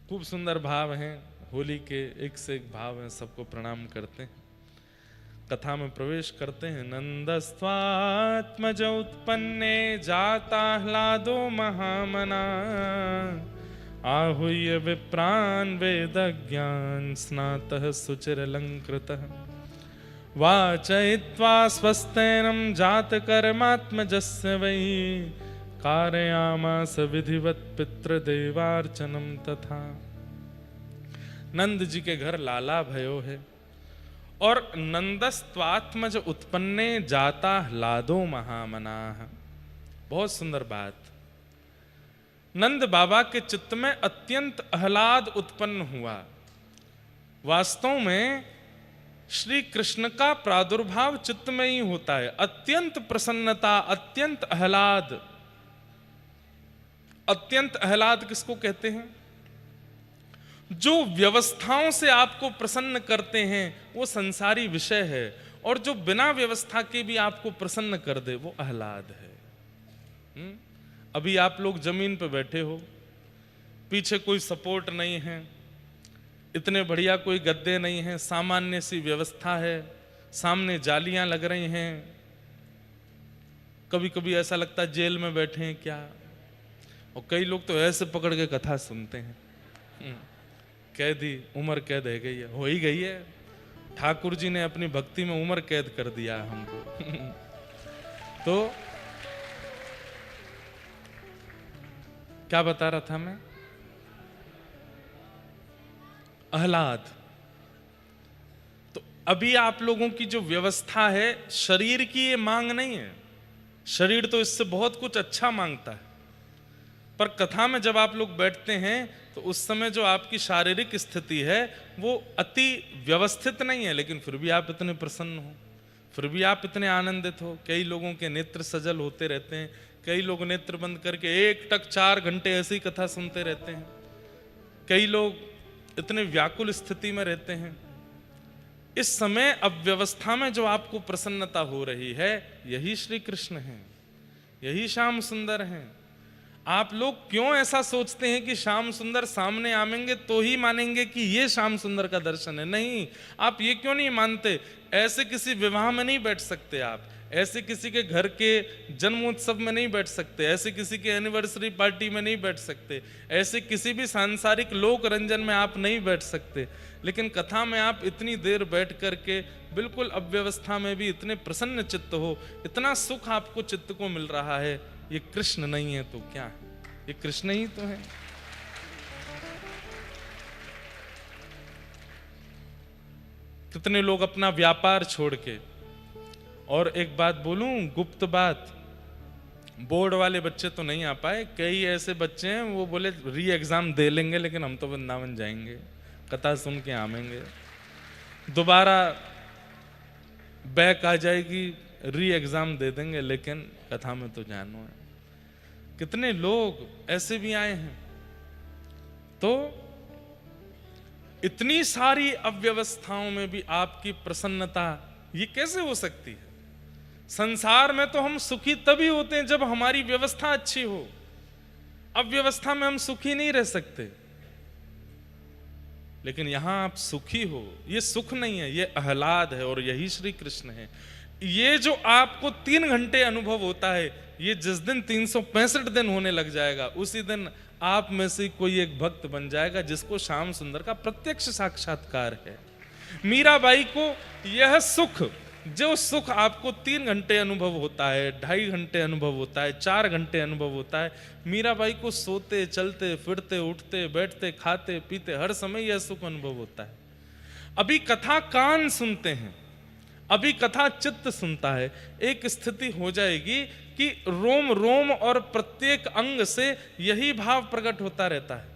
खूब सुंदर भाव हैं, होली के एक से एक भाव हैं, सबको प्रणाम करते हैं। कथा में प्रवेश करते हैं। नंदस्त्वात्मज उत्पन्ने जाताह्लादो महामना, आहूय विप्रान् वेदज्ञान् स्नातः सुचिरलङ्कृतः, वाचयित्वा स्वस्तेनं जातकर्मात्मजस्य वै, कारयामास विधिवत पितृदेवार्चनम तथा। नंद जी के घर लाला भयो है और नंदस्त्वात्मज उत्पन्ने जाता ह्लादो महामनाः। बहुत सुंदर बात। नंद बाबा के चित्त में अत्यंत आह्लाद उत्पन्न हुआ। वास्तव में श्री कृष्ण का प्रादुर्भाव चित्त में ही होता है। अत्यंत प्रसन्नता, अत्यंत आह्लाद। अत्यंत आह्लाद किसको कहते हैं? जो व्यवस्थाओं से आपको प्रसन्न करते हैं वो संसारी विषय है, और जो बिना व्यवस्था के भी आपको प्रसन्न कर दे वो आह्लाद है। अभी आप लोग जमीन पर बैठे हो, पीछे कोई सपोर्ट नहीं है, इतने बढ़िया कोई गद्दे नहीं है, सामान्य सी व्यवस्था है, सामने जालियां लग रही हैं, कभी कभी ऐसा लगता है जेल में बैठे हैं क्या। और कई लोग तो ऐसे पकड़ के कथा सुनते हैं, कैदी उम्र कैद है गई है, हो ही गई है। ठाकुर जी ने अपनी भक्ति में उम्र कैद कर दिया हमको। तो क्या बता रहा था मैं? आह्लाद। तो अभी आप लोगों की जो व्यवस्था है, शरीर की ये मांग नहीं है। शरीर तो इससे बहुत कुछ अच्छा मांगता है, पर कथा में जब आप लोग बैठते हैं तो उस समय जो आपकी शारीरिक स्थिति है वो अति व्यवस्थित नहीं है, लेकिन फिर भी आप इतने प्रसन्न हो, फिर भी आप इतने आनंदित हो। कई लोगों के नेत्र सजल होते रहते हैं, कई लोग नेत्र बंद करके एक टक 4 घंटे ऐसी कथा सुनते रहते हैं, कई लोग इतने व्याकुल स्थिति में रहते हैं। इस समय अव्यवस्था में जो आपको प्रसन्नता हो रही है, यही श्री कृष्ण है, यही श्याम सुंदर हैं। आप लोग क्यों ऐसा सोचते हैं कि श्याम सुंदर सामने आएंगे तो ही मानेंगे कि ये श्याम सुंदर का दर्शन है? नहीं, आप ये क्यों नहीं मानते? ऐसे किसी विवाह में नहीं बैठ सकते आप, ऐसे किसी के घर के जन्मोत्सव में नहीं बैठ सकते, ऐसे किसी के एनिवर्सरी पार्टी में नहीं बैठ सकते, ऐसे किसी भी सांसारिक लोक रंजन में आप नहीं बैठ सकते, लेकिन कथा में आप इतनी देर बैठ करके बिल्कुल अव्यवस्था में भी इतने प्रसन्न चित्त हो, इतना सुख आपको चित्त को मिल रहा है। ये कृष्ण नहीं है तो क्या है? ये कृष्ण ही तो है। कितने लोग अपना व्यापार छोड़ के, और एक बात बोलूं, गुप्त बात, बोर्ड वाले बच्चे तो नहीं आ पाए, कई ऐसे बच्चे हैं वो बोले री एग्जाम दे लेंगे लेकिन हम तो वृंदावन जाएंगे, कथा सुन के आवेंगे, दोबारा बैक आ जाएगी, री एग्जाम दे देंगे लेकिन कथा में तो जानो है। कितने लोग ऐसे भी आए हैं। तो इतनी सारी अव्यवस्थाओं में भी आपकी प्रसन्नता, ये कैसे हो सकती है? संसार में तो हम सुखी तभी होते हैं जब हमारी व्यवस्था अच्छी हो, अव्यवस्था में हम सुखी नहीं रह सकते। लेकिन यहां आप सुखी हो, ये सुख नहीं है, ये आह्लाद है, और यही श्री कृष्ण है। ये जो आपको 3 घंटे अनुभव होता है, ये जिस दिन 365 दिन होने लग जाएगा, उसी दिन आप में से कोई एक भक्त बन जाएगा जिसको श्याम सुंदर का प्रत्यक्ष साक्षात्कार है। मीराबाई को यह सुख, जो सुख आपको 3 घंटे अनुभव होता है, 2.5 घंटे अनुभव होता है, 4 घंटे अनुभव होता है, मीराबाई को सोते चलते फिरते उठते बैठते खाते पीते हर समय यह सुख अनुभव होता है। अभी कथा कान सुनते हैं, अभी कथा चित्त सुनता है, एक स्थिति हो जाएगी कि रोम रोम और प्रत्येक अंग से यही भाव प्रकट होता रहता है।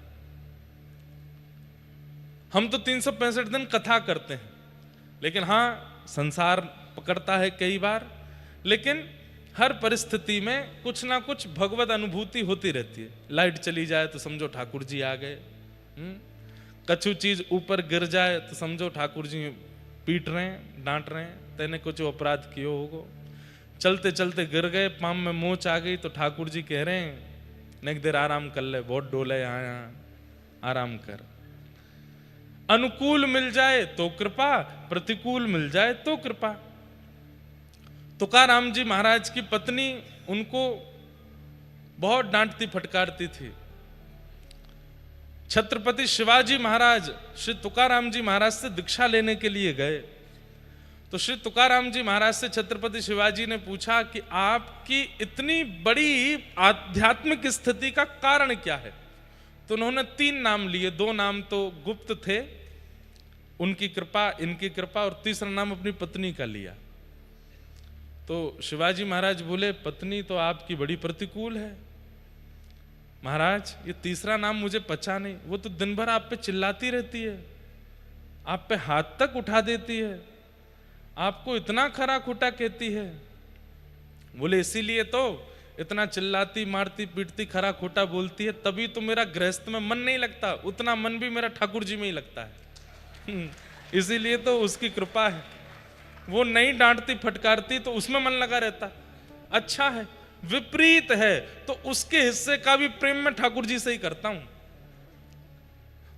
हम तो 365 दिन कथा करते हैं, लेकिन हाँ संसार पकड़ता है कई बार, लेकिन हर परिस्थिति में कुछ ना कुछ भगवत अनुभूति होती रहती है। लाइट चली जाए तो समझो ठाकुर जी आ गए, कछु चीज ऊपर गिर जाए तो समझो ठाकुर जी पीट रहे हैं, डांट रहे हैं, तेने कुछ अपराध किए होगो। चलते चलते गिर गए, पाम में मोच आ गई तो ठाकुर जी कह रहे हैं नेक देर आराम कर ले, बहुत डोले यहाँ यहाँ। आराम कर। अनुकूल मिल जाए तो कृपा, प्रतिकूल मिल जाए तो कृपा। तुकाराम जी महाराज की पत्नी उनको बहुत डांटती फटकारती थी। छत्रपति शिवाजी महाराज श्री तुकाराम जी महाराज से दीक्षा लेने के लिए गए, तो श्री तुकाराम जी महाराज से छत्रपति शिवाजी ने पूछा कि आपकी इतनी बड़ी आध्यात्मिक स्थिति का कारण क्या है। तो उन्होंने 3 नाम लिए, 2 नाम तो गुप्त थे, उनकी कृपा, इनकी कृपा, और तीसरा नाम अपनी पत्नी का लिया। तो शिवाजी महाराज बोले, पत्नी तो आपकी बड़ी प्रतिकूल है महाराज, ये तीसरा नाम मुझे पचा नहीं। वो तो दिन भर आप पे चिल्लाती रहती है, आप पे हाथ तक उठा देती है, आपको इतना खरा खोटा कहती है। बोले इसीलिए तो इतना चिल्लाती मारती पीटती खरा खोटा बोलती है, तभी तो मेरा गृहस्थ में मन नहीं लगता, उतना मन भी मेरा ठाकुर जी में ही लगता है। इसीलिए तो उसकी कृपा है, वो नहीं डांटती फटकारती तो उसमें मन लगा रहता। अच्छा है, विपरीत है तो उसके हिस्से का भी प्रेम में ठाकुर जी से ही करता हूं।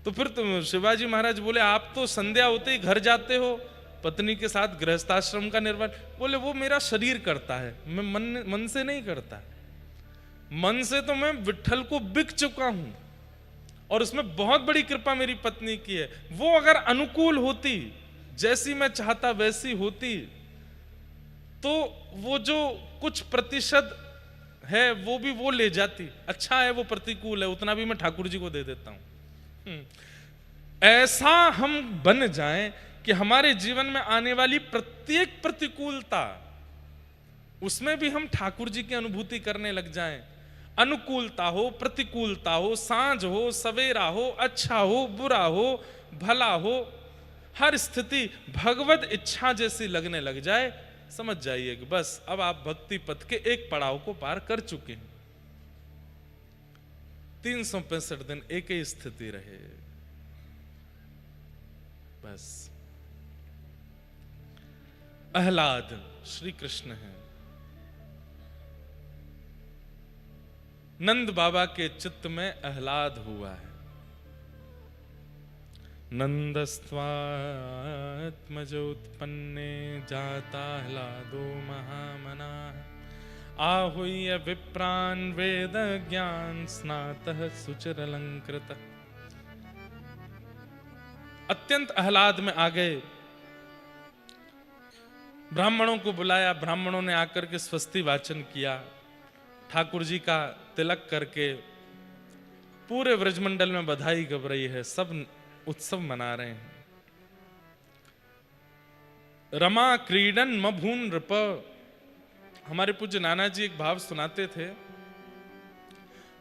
तो फिर तो शिवाजी महाराज बोले, आप तो संध्या होते ही घर जाते हो, पत्नी के साथ गृहस्थाश्रम का निर्वाह। बोले वो मेरा शरीर करता है, मैं मन से नहीं करता। मन से तो मैं विट्ठल को बिक चुका हूं, और उसमें बहुत बड़ी कृपा मेरी पत्नी की है। वो अगर अनुकूल होती, जैसी मैं चाहता वैसी होती, तो वो जो कुछ प्रतिशत है वो भी वो ले जाती। अच्छा है वो प्रतिकूल है, उतना भी मैं ठाकुर जी को दे देता हूं। ऐसा हम बन जाएं कि हमारे जीवन में आने वाली प्रत्येक प्रतिकूलता, उसमें भी हम ठाकुर जी की अनुभूति करने लग जाएं। अनुकूलता हो, प्रतिकूलता हो, सांझ हो, सवेरा हो, अच्छा हो, बुरा हो, भला हो, हर स्थिति भगवत इच्छा जैसी लगने लग जाए, समझ जाइए कि बस अब आप भक्ति पथ के एक पड़ाव को पार कर चुके हैं। 365 दिन एक ही स्थिति रहे बस। आह्लाद श्री कृष्ण है। नंद बाबा के चित्त में आह्लाद हुआ है। नंदस्त्वात्मजोत्पन्ने जाताह्लादो महामनाः आहूय विप्रान् वेद ज्ञान स्नातः सुचिरलंकृतः। अत्यंत आह्लाद में आ गए, ब्राह्मणों को बुलाया, ब्राह्मणों ने आकर के स्वस्ति वाचन किया, ठाकुर जी का तिलक करके पूरे व्रजमंडल में बधाई गब रही है, सब उत्सव मना रहे हैं। रमा क्रीडन मभून नृप। हमारे पूज्य नाना जी एक भाव सुनाते थे,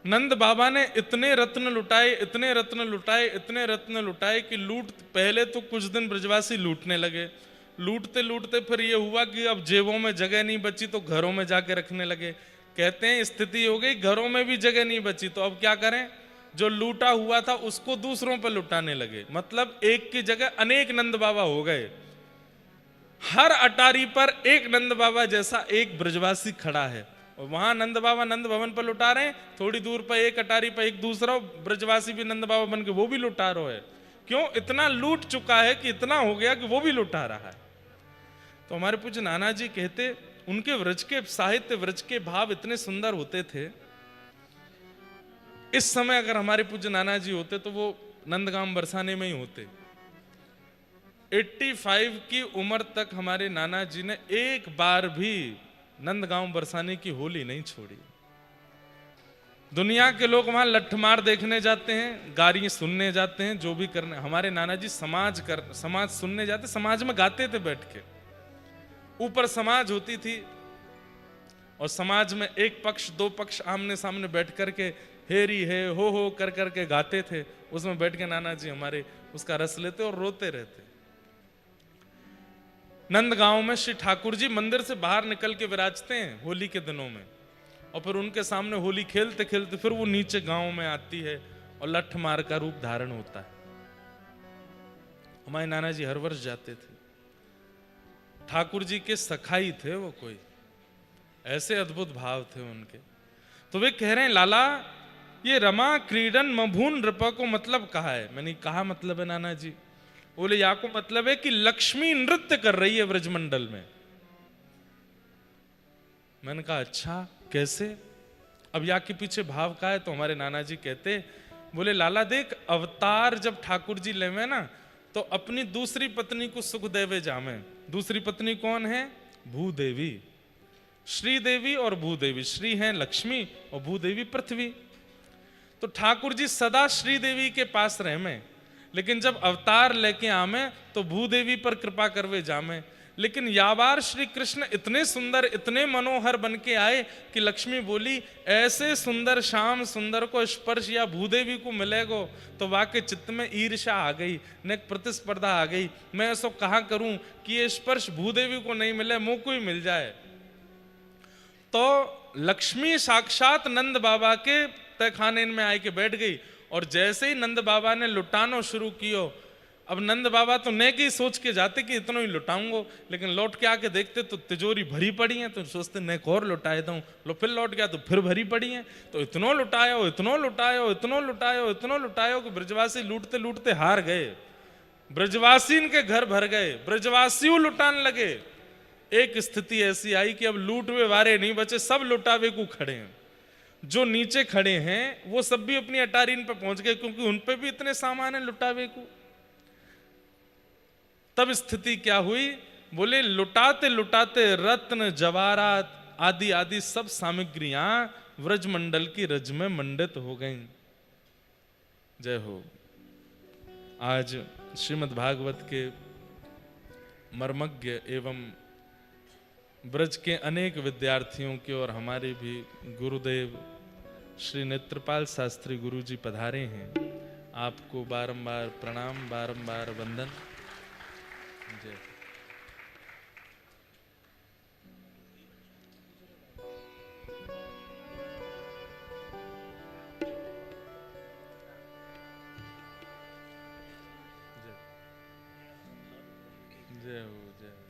नंद बाबा ने इतने रत्न लुटाए, इतने रत्न लुटाए, इतने रत्न लुटाए कि पहले तो कुछ दिन ब्रजवासी लूटने लगे, लूटते लूटते फिर ये हुआ कि अब जेबों में जगह नहीं बची तो घरों में जाके रखने लगे। कहते हैं स्थिति हो गई घरों में भी जगह नहीं बची, तो अब क्या करें, जो लूटा हुआ था उसको दूसरों पर लुटाने लगे। मतलब एक की जगह अनेक नंद बाबा हो गए, हर अटारी पर एक नंद बाबा जैसा एक ब्रजवासी खड़ा है, और वहां नंद बाबा नंद भवन पर लुटा रहे हैं, थोड़ी दूर पर एक अटारी पर एक दूसरा ब्रजवासी भी नंद बाबा बन के वो भी लुटा रहा है। क्यों? इतना लूट चुका है कि इतना हो गया कि वो भी लुटा रहा है। तो हमारे पूज्य नाना जी कहते, उनके व्रज के साहित्य, व्रज के भाव इतने सुंदर होते थे। इस समय अगर हमारे पूज्य नाना जी होते तो वो नंदगांव बरसाने में ही होते। 85 की उम्र तक हमारे नाना जी ने एक बार भी नंदगांव बरसाने की होली नहीं छोड़ी। दुनिया के लोग वहां लठमार देखने जाते हैं, गाली सुनने जाते हैं, जो भी करने, हमारे नाना जी समाज सुनने जाते, समाज में गाते थे बैठ के। ऊपर समाज होती थी और समाज में एक पक्ष दो पक्ष आमने सामने बैठ करके हेरी है हो कर करके गाते थे। उसमें बैठ के नाना जी हमारे उसका रस लेते और रोते रहते। नंदगांव में श्री ठाकुर जी मंदिर से बाहर निकल के विराजते हैं होली के दिनों में, और फिर उनके सामने होली खेलते खेलते फिर वो नीचे गांव में आती है और लठ मार का रूप धारण होता है। हमारे नाना जी हर वर्ष जाते थे। ठाकुर जी के सखाई थे वो, कोई ऐसे अद्भुत भाव थे उनके। तो वे कह रहे हैं, लाला ये रमा क्रीडन मभून नृप को मतलब कहा है। मैंने कहा मतलब है नाना जी? बोले या को मतलब है कि लक्ष्मी नृत्य कर रही है ब्रजमंडल में। मैंने कहा अच्छा कैसे? अब या के पीछे भाव का है? तो हमारे नाना जी कहते, बोले लाला देख, अवतार जब ठाकुर जी लेवे ना तो अपनी दूसरी पत्नी को सुख देवे जामे। दूसरी पत्नी कौन है? भूदेवी, श्रीदेवी और भूदेवी। श्री हैं लक्ष्मी और भूदेवी पृथ्वी। तो ठाकुर जी सदा श्रीदेवी के पास रहे में, लेकिन जब अवतार लेके आमे तो भूदेवी पर कृपा करवे जामे। लेकिन याबार श्री कृष्ण इतने सुंदर, इतने मनोहर बन के आए कि लक्ष्मी बोली ऐसे सुंदर श्याम सुंदर को स्पर्श या भूदेवी को मिलेगो तो वाके चित्त में ईर्ष्या आ गई, न प्रतिस्पर्धा आ गई। मैं ऐसा कहा करूं कि ये स्पर्श भूदेवी को नहीं मिले, मुंह को ही मिल जाए। तो लक्ष्मी साक्षात नंद बाबा के तहखाने में आके बैठ गई, और जैसे ही नंद बाबा ने लुटानो शुरू कियो, अब नंद बाबा तो ने की सोच के जाते कि इतना ही लुटाऊंगो, लेकिन लौट के आके देखते तो तिजोरी भरी पड़ी है, तो सोचते ने और लुटाए दूं। लो फिर लौट गया तो फिर भरी पड़ी है, तो इतनो लुटायो, इतनो लुटायो, इतनो लुटायो, इतनो लुटायो कि ब्रजवासी लूटते लूटते हार गए। ब्रजवासी के घर भर गए, ब्रजवासियों लुटान लगे। एक स्थिति ऐसी आई कि अब लूटवे वारे नहीं बचे, सब लुटावे को खड़े हैं। जो नीचे खड़े हैं वो सब भी अपनी अटारीन पे पहुंच गए, क्योंकि उन पे भी इतने सामान है लुटावे को। तब स्थिति क्या हुई? बोले लुटाते लुटाते रत्न जवाहरात आदि आदि सब सामग्रियां व्रजमंडल की रज में मंडित हो गईं। जय हो। आज श्रीमद् भागवत के मर्मज्ञ एवं ब्रज के अनेक विद्यार्थियों के और हमारे भी गुरुदेव श्री नेत्रपाल शास्त्री गुरु जी पधारे हैं। आपको बारंबार प्रणाम, बारंबार वंदन। जय। जय हो, जय हो।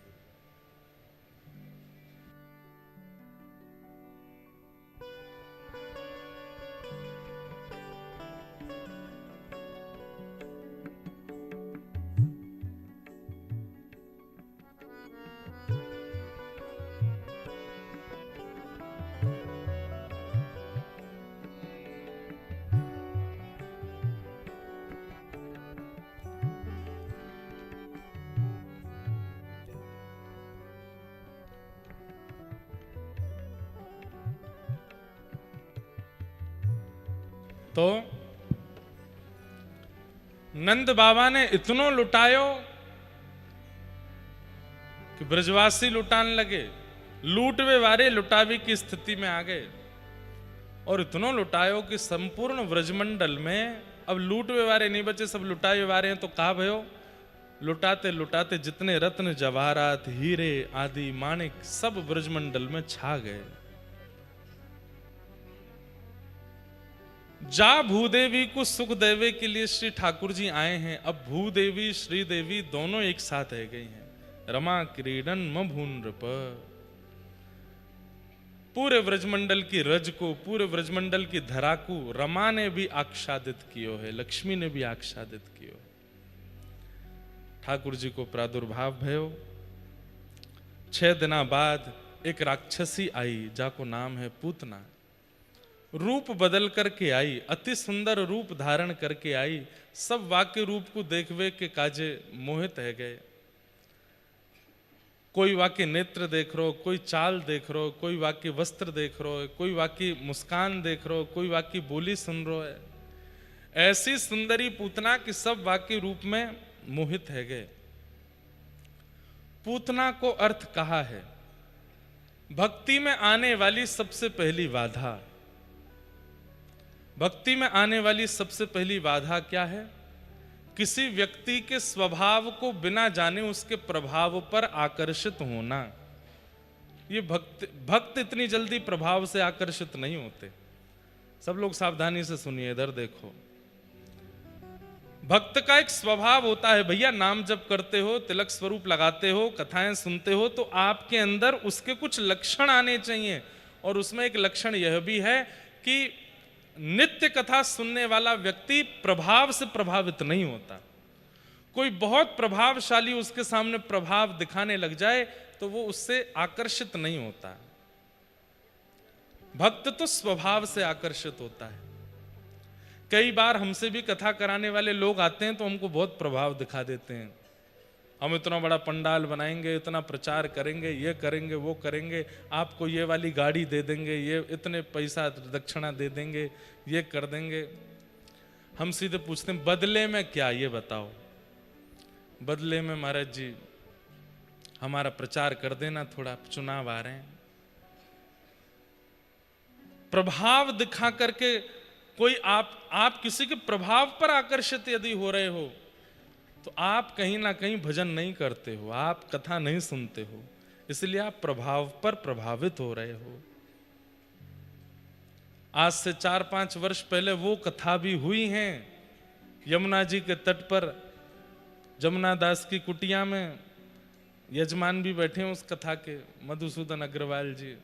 तो नंद बाबा ने इतनो लुटायो कि ब्रजवासी लुटान लगे, लूटवे वारे लुटावी की स्थिति में आ गए। और इतनो लुटायो कि संपूर्ण ब्रजमंडल में अब लूटवे वारे नहीं बचे, सब लुटावे वारे हैं। तो कहा भयो, लुटाते लुटाते जितने रत्न जवाहरात हीरे आदि माणिक सब ब्रजमंडल में छा गए। जा भूदेवी को सुख देवे के लिए श्री ठाकुर जी आए हैं। अब भूदेवी श्रीदेवी दोनों एक साथ रह गई हैं। रमा क्रीडन मभून नृप। पूरे ब्रजमंडल की रज को, पूरे ब्रजमंडल की धरा को रमा ने भी आच्छादित कियो है, लक्ष्मी ने भी आच्छादित कियो है। ठाकुर जी को प्रादुर्भाव भयो। 6 दिना बाद एक राक्षसी आई, जाको नाम है पूतना। रूप बदल करके आई, अति सुंदर रूप धारण करके आई। सब वाक्य रूप को देखवे के काजे मोहित है गए। कोई वाक्य नेत्र देख रो, कोई चाल देख रो, कोई वाक्य वस्त्र देख रो, कोई वाक्य मुस्कान देख रो, कोई वाक्य बोली सुन रो है। ऐसी सुंदरी पूतना कि सब वाक्य रूप में मोहित है गए। पूतना को अर्थ कहा है भक्ति में आने वाली सबसे पहली बाधा। भक्ति में आने वाली सबसे पहली बाधा क्या है? किसी व्यक्ति के स्वभाव को बिना जाने उसके प्रभाव पर आकर्षित होना। ये भक्त इतनी जल्दी प्रभाव से आकर्षित नहीं होते। सब लोग सावधानी से सुनिए, इधर देखो। भक्त का एक स्वभाव होता है, भैया नाम जप करते हो, तिलक स्वरूप लगाते हो, कथाएं सुनते हो, तो आपके अंदर उसके कुछ लक्षण आने चाहिए। और उसमें एक लक्षण यह भी है कि नित्य कथा सुनने वाला व्यक्ति प्रभाव से प्रभावित नहीं होता। कोई बहुत प्रभावशाली उसके सामने प्रभाव दिखाने लग जाए तो वो उससे आकर्षित नहीं होता। भक्त तो स्वभाव से आकर्षित होता है। कई बार हमसे भी कथा कराने वाले लोग आते हैं तो हमको बहुत प्रभाव दिखा देते हैं। हम इतना बड़ा पंडाल बनाएंगे, इतना प्रचार करेंगे, ये करेंगे, वो करेंगे, आपको ये वाली गाड़ी दे देंगे, ये इतने पैसा दक्षिणा दे देंगे, ये कर देंगे। हम सीधे पूछते हैं बदले में क्या, ये बताओ। बदले में महाराज जी हमारा प्रचार कर देना, थोड़ा चुनाव आ रहे हैं। प्रभाव दिखा करके कोई आप किसी के प्रभाव पर आकर्षित यदि हो रहे हो तो आप कहीं ना कहीं भजन नहीं करते हो, आप कथा नहीं सुनते हो, इसलिए आप प्रभाव पर प्रभावित हो रहे हो। आज से 4-5 वर्ष पहले वो कथा भी हुई है यमुना जी के तट पर, जमुना दास की कुटिया में। यजमान भी बैठे हैं उस कथा के, मधुसूदन अग्रवाल जी।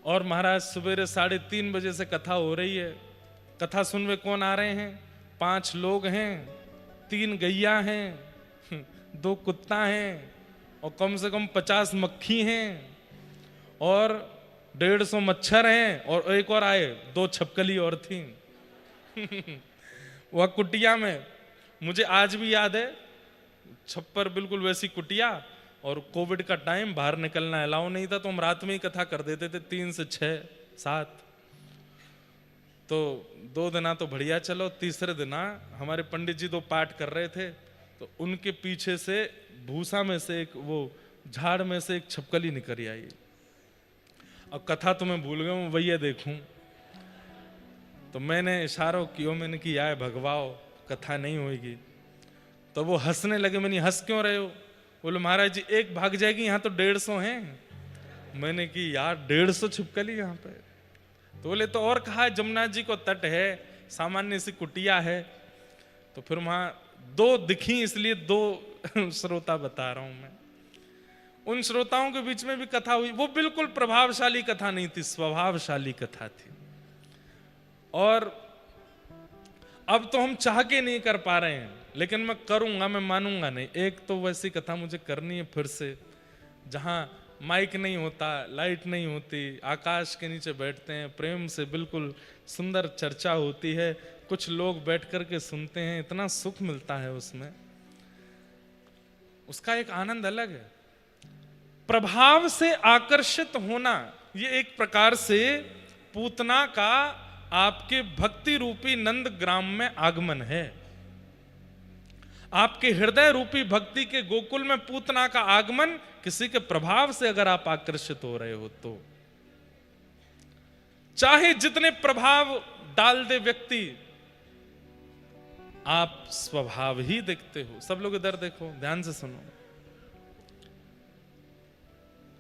और महाराज सवेरे 3:30 बजे से कथा हो रही है। कथा सुनने कौन आ रहे हैं? 5 लोग हैं, 3 गैया हैं, 2 कुत्ता हैं और कम से कम 50 मक्खी हैं और 150 मच्छर हैं और एक और आए, 2 छपकली और थी वह कुटिया में। मुझे आज भी याद है, छप्पर बिल्कुल वैसी कुटिया, और कोविड का टाइम, बाहर निकलना अलाउ नहीं था, तो हम रात में ही कथा कर देते थे 3 से 6, 7। तो 2 दिना तो बढ़िया चलो, तीसरे दिना हमारे पंडित जी 2 पाठ कर रहे थे तो उनके पीछे से भूसा में से एक, वो झाड़ में से एक छपकली निकल आई। अब कथा तो मैं भूल गया हूँ, वही देखूं तो मैंने इशारों किया, मैंने कि आए भगवाओ, कथा नहीं होगी। तो वो हंसने लगे। मैंने हंस क्यों रहे हो? बोले महाराज जी एक भाग जाएगी, यहाँ तो 150 हैं। मैंने कि यार 150 छिपकली यहाँ पे? तो बोले तो और कहा है, जमुना जी को तट है, सामान्य सी कुटिया है। तो फिर वहां 2 दिखी, इसलिए 2 श्रोता बता रहा हूं मैं। उन श्रोताओं के बीच में भी कथा हुई। वो बिल्कुल प्रभावशाली कथा नहीं थी, स्वभावशाली कथा थी। और अब तो हम चाह के नहीं कर पा रहे हैं, लेकिन मैं करूंगा, मैं मानूंगा नहीं। एक तो वैसी कथा मुझे करनी है फिर से, जहां माइक नहीं होता, लाइट नहीं होती, आकाश के नीचे बैठते हैं, प्रेम से बिल्कुल सुंदर चर्चा होती है, कुछ लोग बैठ करके सुनते हैं, इतना सुख मिलता है उसमें, उसका एक आनंद अलग है। प्रभाव से आकर्षित होना ये एक प्रकार से पूतना का आपके भक्ति रूपी नंद ग्राम में आगमन है। आपके हृदय रूपी भक्ति के गोकुल में पूतना का आगमन किसी के प्रभाव से अगर आप आकर्षित हो रहे हो तो, चाहे जितने प्रभाव डाल दे व्यक्ति, आप स्वभाव ही देखते हो। सब लोग इधर देखो, ध्यान से सुनो।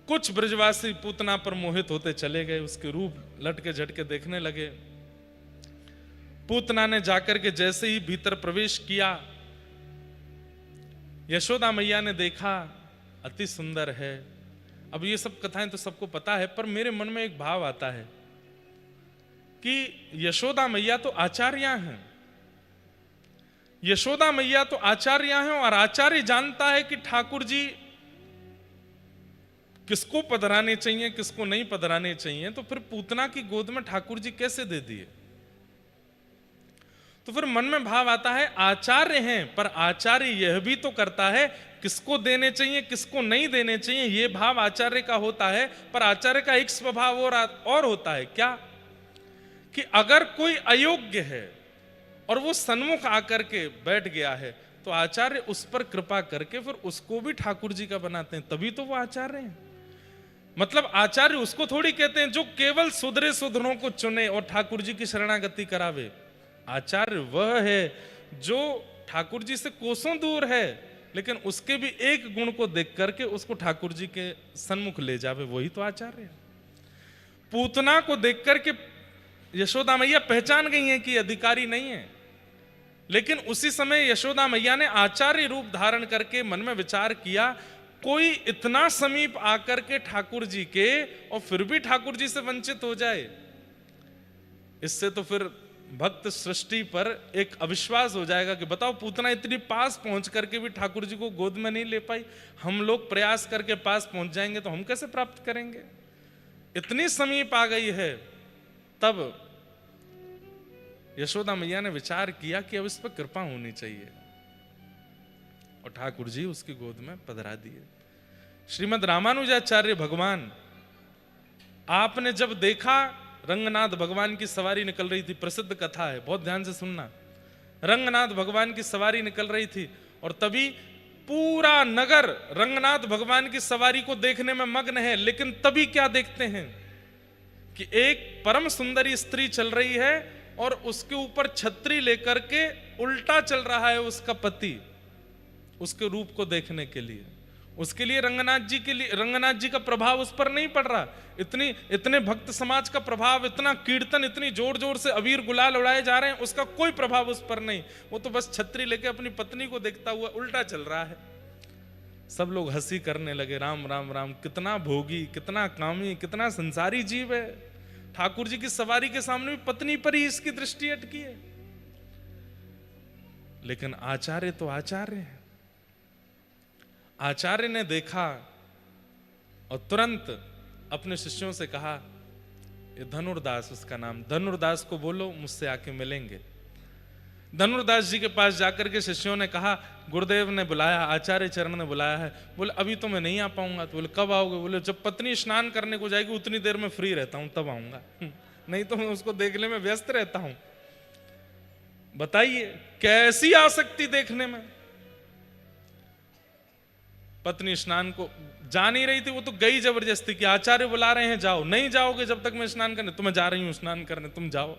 कुछ ब्रजवासी पूतना पर मोहित होते चले गए, उसके रूप लटके झटके देखने लगे। पूतना ने जाकर के जैसे ही भीतर प्रवेश किया, यशोदा मैया ने देखा अति सुंदर है। अब ये सब कथाएं तो सबको पता है, पर मेरे मन में एक भाव आता है कि यशोदा मैया तो आचार्या हैं। यशोदा मैया तो आचार्या हैं और आचार्य जानता है कि ठाकुर जी किसको पधराने चाहिए, किसको नहीं पधराने चाहिए। तो फिर पूतना की गोद में ठाकुर जी कैसे दे दिए? तो फिर मन में भाव आता है आचार्य हैं, पर आचार्य यह भी तो करता है किसको देने चाहिए, किसको नहीं देने चाहिए। यह भाव आचार्य का होता है, पर आचार्य का एक स्वभाव और होता है। क्या? कि अगर कोई अयोग्य है और वो सन्मुख आकर के बैठ गया है तो आचार्य उस पर कृपा करके फिर उसको भी ठाकुर जी का बनाते हैं, तभी तो वो आचार्य हैं। मतलब आचार्य उसको थोड़ी कहते हैं जो केवल सुधरे सुधरों को चुने और ठाकुर जी की शरणागति करावे। आचार्य वह है जो ठाकुर जी से कोसों दूर है, लेकिन उसके भी एक गुण को देख करके उसको ठाकुर जी के सन्मुख ले जावे, वही तो आचार्य है। पूतना को देख करके यशोदा मैया पहचान गई हैं कि अधिकारी नहीं है, लेकिन उसी समय यशोदा मैया ने आचार्य रूप धारण करके मन में विचार किया, कोई इतना समीप आकर के ठाकुर जी के और फिर भी ठाकुर जी से वंचित हो जाए, इससे तो फिर भक्त सृष्टि पर एक अविश्वास हो जाएगा कि बताओ पूतना इतनी पास पहुंच करके भी ठाकुर जी को गोद में नहीं ले पाई, हम लोग प्रयास करके पास पहुंच जाएंगे तो हम कैसे प्राप्त करेंगे। इतनी समीप आ गई है। तब यशोदा मैया ने विचार किया कि अब इस पर कृपा होनी चाहिए और ठाकुर जी उसकी गोद में पधरा दिए। श्रीमद् रामानुजाचार्य भगवान, आपने जब देखा रंगनाथ भगवान की सवारी निकल रही थी, प्रसिद्ध कथा है, बहुत ध्यान से सुनना। रंगनाथ भगवान की सवारी निकल रही थी और तभी पूरा नगर रंगनाथ भगवान की सवारी को देखने में मग्न है। लेकिन तभी क्या देखते हैं कि एक परम सुंदरी स्त्री चल रही है और उसके ऊपर छतरी लेकर के उल्टा चल रहा है उसका पति, उसके रूप को देखने के लिए। उसके लिए रंगनाथ जी का प्रभाव उस पर नहीं पड़ रहा। इतने भक्त समाज का प्रभाव, इतना कीर्तन, इतनी जोर जोर से अबीर गुलाल उड़ाए जा रहे हैं, उसका कोई प्रभाव उस पर नहीं। वो तो बस छतरी लेके अपनी पत्नी को देखता हुआ उल्टा चल रहा है। सब लोग हंसी करने लगे, राम राम राम, कितना भोगी, कितना कामी, कितना संसारी जीव है। ठाकुर जी की सवारी के सामने भी पत्नी पर ही इसकी दृष्टि अटकी है। लेकिन आचार्य तो आचार्य है। आचार्य ने देखा और तुरंत अपने शिष्यों से कहा, ये धनुर्दास उसका नाम, धनुर्दास को बोलो मुझसे आके मिलेंगे। धनुर्दास जी के पास जाकर के शिष्यों ने कहा, गुरुदेव ने बुलाया, आचार्य चरण ने बुलाया है। बोले अभी तो मैं नहीं आ पाऊंगा। तो बोले कब आओगे? बोले जब पत्नी स्नान करने को जाएगी उतनी देर में फ्री रहता हूं, तब आऊंगा, नहीं तो मैं उसको देखने में व्यस्त रहता हूं। बताइए कैसी आसक्ति देखने में। पत्नी स्नान को जा नहीं रही थी, वो तो गई जबरदस्ती कि आचार्य बुला रहे हैं जाओ। नहीं जाओगे जब तक मैं स्नान करने, तो मैं जा रही हूं स्नान करने, तुम जाओ।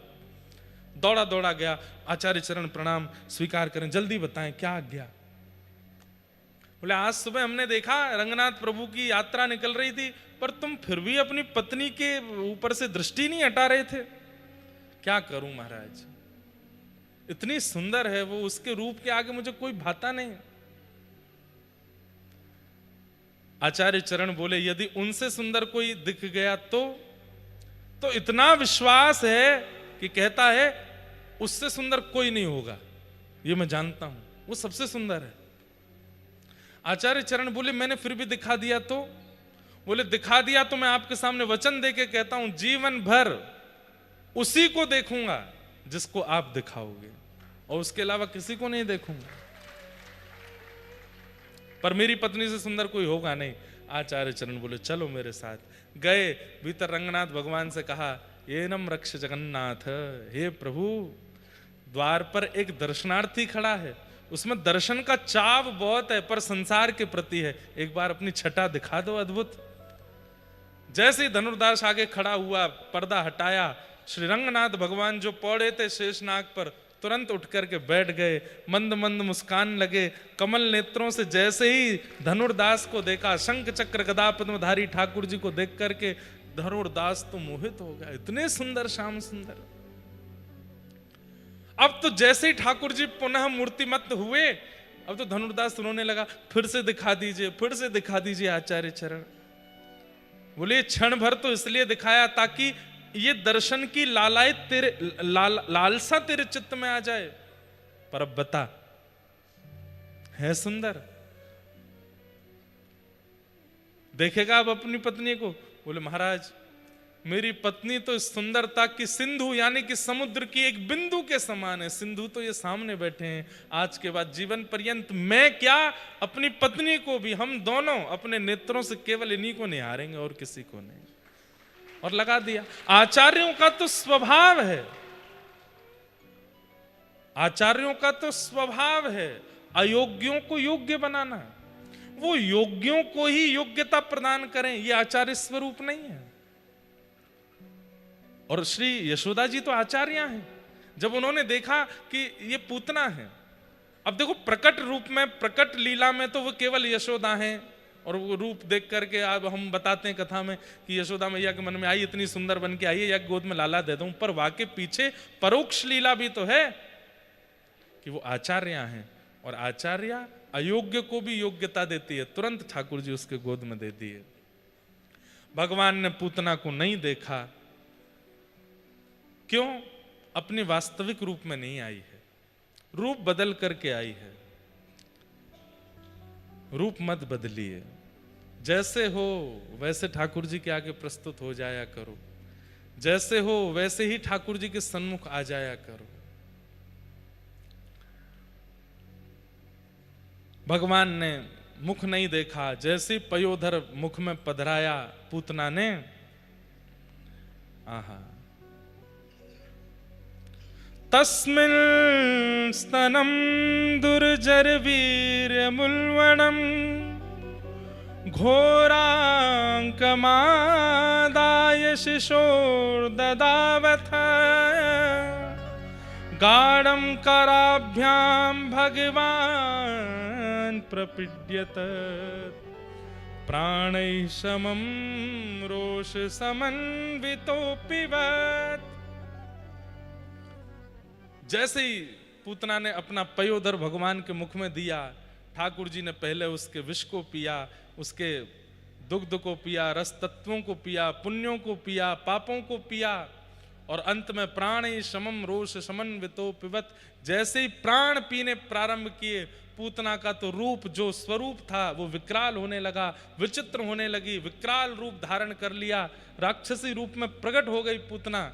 दौड़ा दौड़ा गया, आचार्य चरण प्रणाम स्वीकार करें, जल्दी बताएं क्या आज्ञा। बोले आज सुबह हमने देखा रंगनाथ प्रभु की यात्रा निकल रही थी, पर तुम फिर भी अपनी पत्नी के ऊपर से दृष्टि नहीं हटा रहे थे। क्या करूं महाराज, इतनी सुंदर है वो, उसके रूप के आगे मुझे कोई भाता नहीं। आचार्य चरण बोले यदि उनसे सुंदर कोई दिख गया तो इतना विश्वास है कि कहता है उससे सुंदर कोई नहीं होगा, ये मैं जानता हूं, वो सबसे सुंदर है। आचार्य चरण बोले मैंने फिर भी दिखा दिया तो? बोले दिखा दिया तो मैं आपके सामने वचन देके कहता हूं, जीवन भर उसी को देखूंगा जिसको आप दिखाओगे, और उसके अलावा किसी को नहीं देखूंगा। पर मेरी पत्नी से सुंदर कोई होगा नहीं। आचार्य चरण बोले चलो मेरे साथ। गए, भीतर रंगनाथ भगवान से कहा, ये नम रक्ष जगन्नाथ, हे प्रभु द्वार पर एक दर्शनार्थी खड़ा है, उसमें दर्शन का चाव बहुत है पर संसार के प्रति है, एक बार अपनी छटा दिखा दो अद्भुत। जैसे ही धनुर्दास आगे खड़ा हुआ, पर्दा हटाया, श्री रंगनाथ भगवान जो पौड़े थे शेषनाग पर, तुरंत उठ करके बैठ गए, मंद मंद मुस्कान लगे। कमल नेत्रों से जैसे ही धनुर्दास को देखा, शंख चक्र गदा पद्मधारी ठाकुर जी को देख करके धनुर्दास तो मोहित हो गया, इतने सुंदर श्याम सुंदर। अब तो जैसे ही ठाकुर जी पुनः मूर्तिमत हुए, अब तो धनुर्दास रोने लगा, फिर से दिखा दीजिए, फिर से दिखा दीजिए आचार्य चरण। बोले क्षण भर तो इसलिए दिखाया ताकि ये दर्शन की लालसा तेरे चित्त में आ जाए, पर अब बता है सुंदर, देखेगा अब अपनी पत्नी को? बोले महाराज मेरी पत्नी तो सुंदरता की सिंधु यानी कि समुद्र की एक बिंदु के समान है। सिंधु तो ये सामने बैठे हैं, आज के बाद जीवन पर्यंत मैं क्या अपनी पत्नी को भी, हम दोनों अपने नेत्रों से केवल इन्हीं को निहारेंगे और किसी को नहीं। और लगा दिया। आचार्यों का तो स्वभाव है, आचार्यों का तो स्वभाव है अयोग्यों को योग्य बनाना। वो योग्यों को ही योग्यता प्रदान करें, ये आचार्य स्वरूप नहीं है। और श्री यशोदा जी तो आचार्य हैं। जब उन्होंने देखा कि ये पूतना है, अब देखो प्रकट रूप में, प्रकट लीला में तो वो केवल यशोदा हैं, और वो रूप देख करके अब हम बताते हैं कथा में कि यशोदा मैया के मन में आई, इतनी सुंदर बन के आई है, या गोद में लाला दे दूं, पर वाकई पीछे परोक्ष लीला भी तो है कि वो आचार्य हैं, और आचार्य अयोग्य को भी योग्यता देती है। तुरंत ठाकुर जी उसके गोद में दे दिए। भगवान ने पूतना को नहीं देखा, क्यों? अपनी वास्तविक रूप में नहीं आई है, रूप बदल करके आई है। रूप मत बदलिए, जैसे हो वैसे ठाकुर जी के आगे प्रस्तुत हो जाया करो, जैसे हो वैसे ही ठाकुर जी के सन्मुख आ जाया करो। भगवान ने मुख नहीं देखा, जैसे पयोधर मुख में पधराया पूतना ने, आहा, तस्मिन् स्तनं दुर्जरवीर्यमुल्वणं घोराङ्कमादाय शिशोर्ददावथ गाढं कराभ्यां भगवान् प्रपीड्यत प्राणैः समं रोषसमन्वितोऽपिवत्। जैसे ही पूतना ने अपना पयोधर भगवान के मुख में दिया, ठाकुर जी ने पहले उसके विष को पिया, उसके दुग्ध को पिया, रस तत्वों को पिया, पुण्यों को पिया, पापों को पिया, और अंत में प्राण समम रोष समन्वितो पिबत। जैसे ही प्राण पीने प्रारंभ किए, पूतना का तो रूप जो स्वरूप था वो विकराल होने लगा, विचित्र होने लगी, विकराल रूप धारण कर लिया, राक्षसी रूप में प्रकट हो गई पूतना।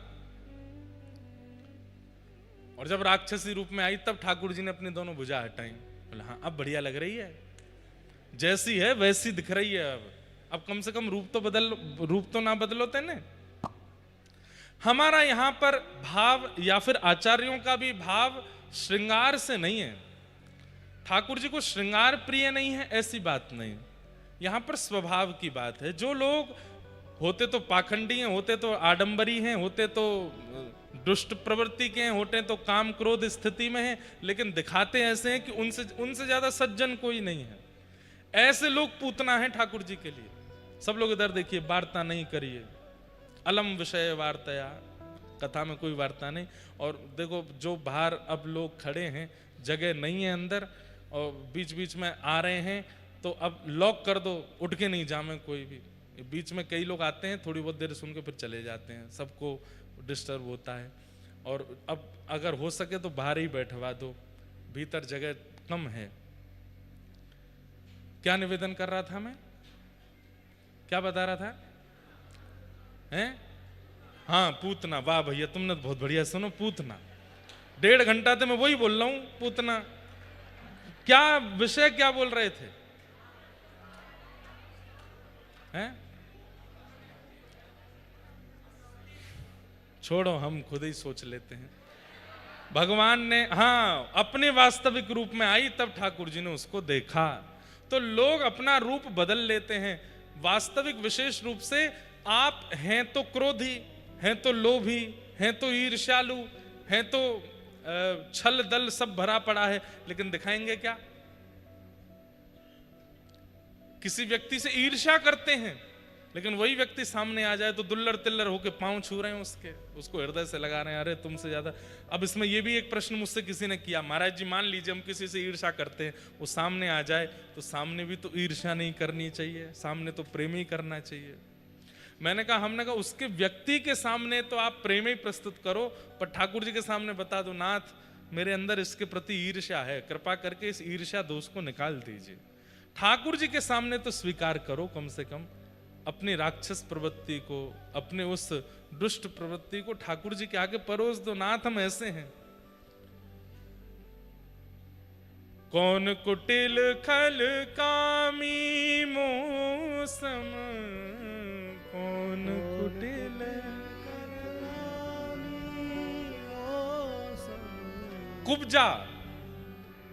और जब राक्षसी रूप में आई तब ठाकुर जी ने अपनी दोनों भुजा हटाई, बोला हाँ अब बढ़िया लग रही है, जैसी है वैसी दिख रही है। अब कम से कम रूप तो ना बदलो तेने। हमारा यहां पर भाव या फिर आचार्यों का भी भाव श्रृंगार से नहीं है। ठाकुर जी को श्रृंगार प्रिय नहीं है ऐसी बात नहीं, यहां पर स्वभाव की बात है। जो लोग होते तो पाखंडी हैं, होते तो आडंबरी हैं, होते तो दुष्ट प्रवृत्ति के हैं, होते तो काम क्रोध स्थिति में हैं, लेकिन दिखाते ऐसे हैं कि उनसे ज्यादा सज्जन कोई नहीं है। ऐसे लोग पूतना है ठाकुर जी के लिए। सब लोग इधर देखिए, वार्ता नहीं करिए, अलम विषय वार्ताया, कथा में कोई वार्ता नहीं। और देखो जो बाहर अब लोग खड़े हैं, जगह नहीं है अंदर, और बीच बीच में आ रहे हैं, तो अब लॉक कर दो, उठ के नहीं जामे कोई भी। बीच में कई लोग आते हैं, थोड़ी बहुत देर सुन के फिर चले जाते हैं, सबको डिस्टर्ब होता है। और अब अगर हो सके तो बाहर ही बैठवा दो, भीतर जगह कम है। क्या निवेदन कर रहा था मैं, क्या बता रहा था? हैं? हाँ पूतना, वाह भैया तुमने तो बहुत बढ़िया। सुनो पूतना, 1.5 घंटा तो मैं वही बोल रहा हूं पूतना। क्या विषय क्या बोल रहे थे? हैं? छोड़ो, हम खुद ही सोच लेते हैं। भगवान ने हाँ अपने वास्तविक रूप में आई, तब ठाकुर जी ने उसको देखा। तो लोग अपना रूप बदल लेते हैं। वास्तविक विशेष रूप से आप हैं तो क्रोधी, हैं तो लोभी, हैं तो ईर्ष्यालु, हैं तो छल दल सब भरा पड़ा है, लेकिन दिखाएंगे क्या? किसी व्यक्ति से ईर्ष्या करते हैं, लेकिन वही व्यक्ति सामने आ जाए तो दुल्लर तिल्लर होके पांव छू रहे हैं उसको हृदय से लगा रहे हैं, अरे तुमसे ज्यादा। अब इसमें यह भी एक प्रश्न मुझसे किसी ने किया, महाराज जी मान लीजिए हम किसी से ईर्ष्या करते हैं, वो सामने आ जाए तो सामने भी तो ईर्ष्या नहीं करनी चाहिए, सामने तो प्रेम ही करना चाहिए। मैंने कहा, हमने कहा उसके व्यक्ति के सामने तो आप प्रेम ही प्रस्तुत करो, पर ठाकुर जी के सामने बता दो, नाथ मेरे अंदर इसके प्रति ईर्ष्या है, कृपा करके इस ईर्ष्या दोष को निकाल दीजिए। ठाकुर जी के सामने तो स्वीकार करो, कम से कम अपनी राक्षस प्रवृत्ति को, अपने उस दुष्ट प्रवृत्ति को ठाकुर जी के आगे परोस दो। नाथ हम ऐसे हैं। कौन कुटिल खल कामी मौसम, कौन कुटिल कुब्जा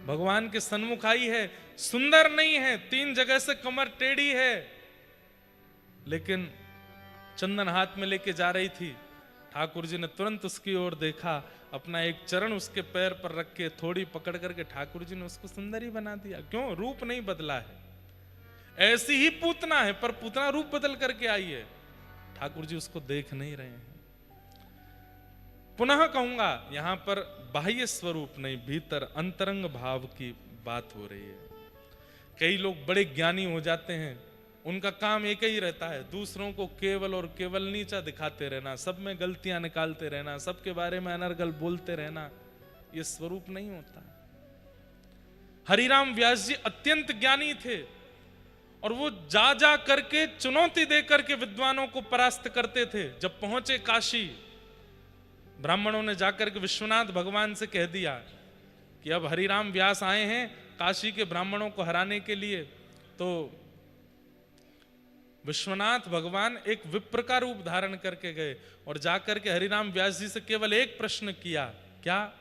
भगवान के सन्मुख आई है, सुंदर नहीं है, 3 जगह से कमर टेढ़ी है, लेकिन चंदन हाथ में लेके जा रही थी। ठाकुर जी ने तुरंत उसकी ओर देखा, अपना एक चरण उसके पैर पर रख के थोड़ी पकड़ करके ठाकुर जी ने उसको सुंदर ही बना दिया। क्यों? रूप नहीं बदला है। ऐसी ही पूतना है, पर पूतना रूप बदल करके आई है, ठाकुर जी उसको देख नहीं रहे हैं। पुनः कहूंगा, यहां पर बाह्य स्वरूप नहीं, भीतर अंतरंग भाव की बात हो रही है। कई लोग बड़े ज्ञानी हो जाते हैं, उनका काम एक ही रहता है, दूसरों को केवल और केवल नीचा दिखाते रहना, सब में गलतियां निकालते रहना, सबके बारे में अनर्गल बोलते रहना। ये स्वरूप नहीं होता। हरिराम व्यास जी अत्यंत ज्ञानी थे और वो जा जा करके चुनौती दे करके विद्वानों को परास्त करते थे। जब पहुंचे काशी, ब्राह्मणों ने जाकर के विश्वनाथ भगवान से कह दिया कि अब हरिराम व्यास आए हैं काशी के ब्राह्मणों को हराने के लिए। तो विश्वनाथ भगवान एक विप्र का रूप धारण करके गए और जाकर के हरिराम व्यास जी से केवल एक प्रश्न किया, क्या?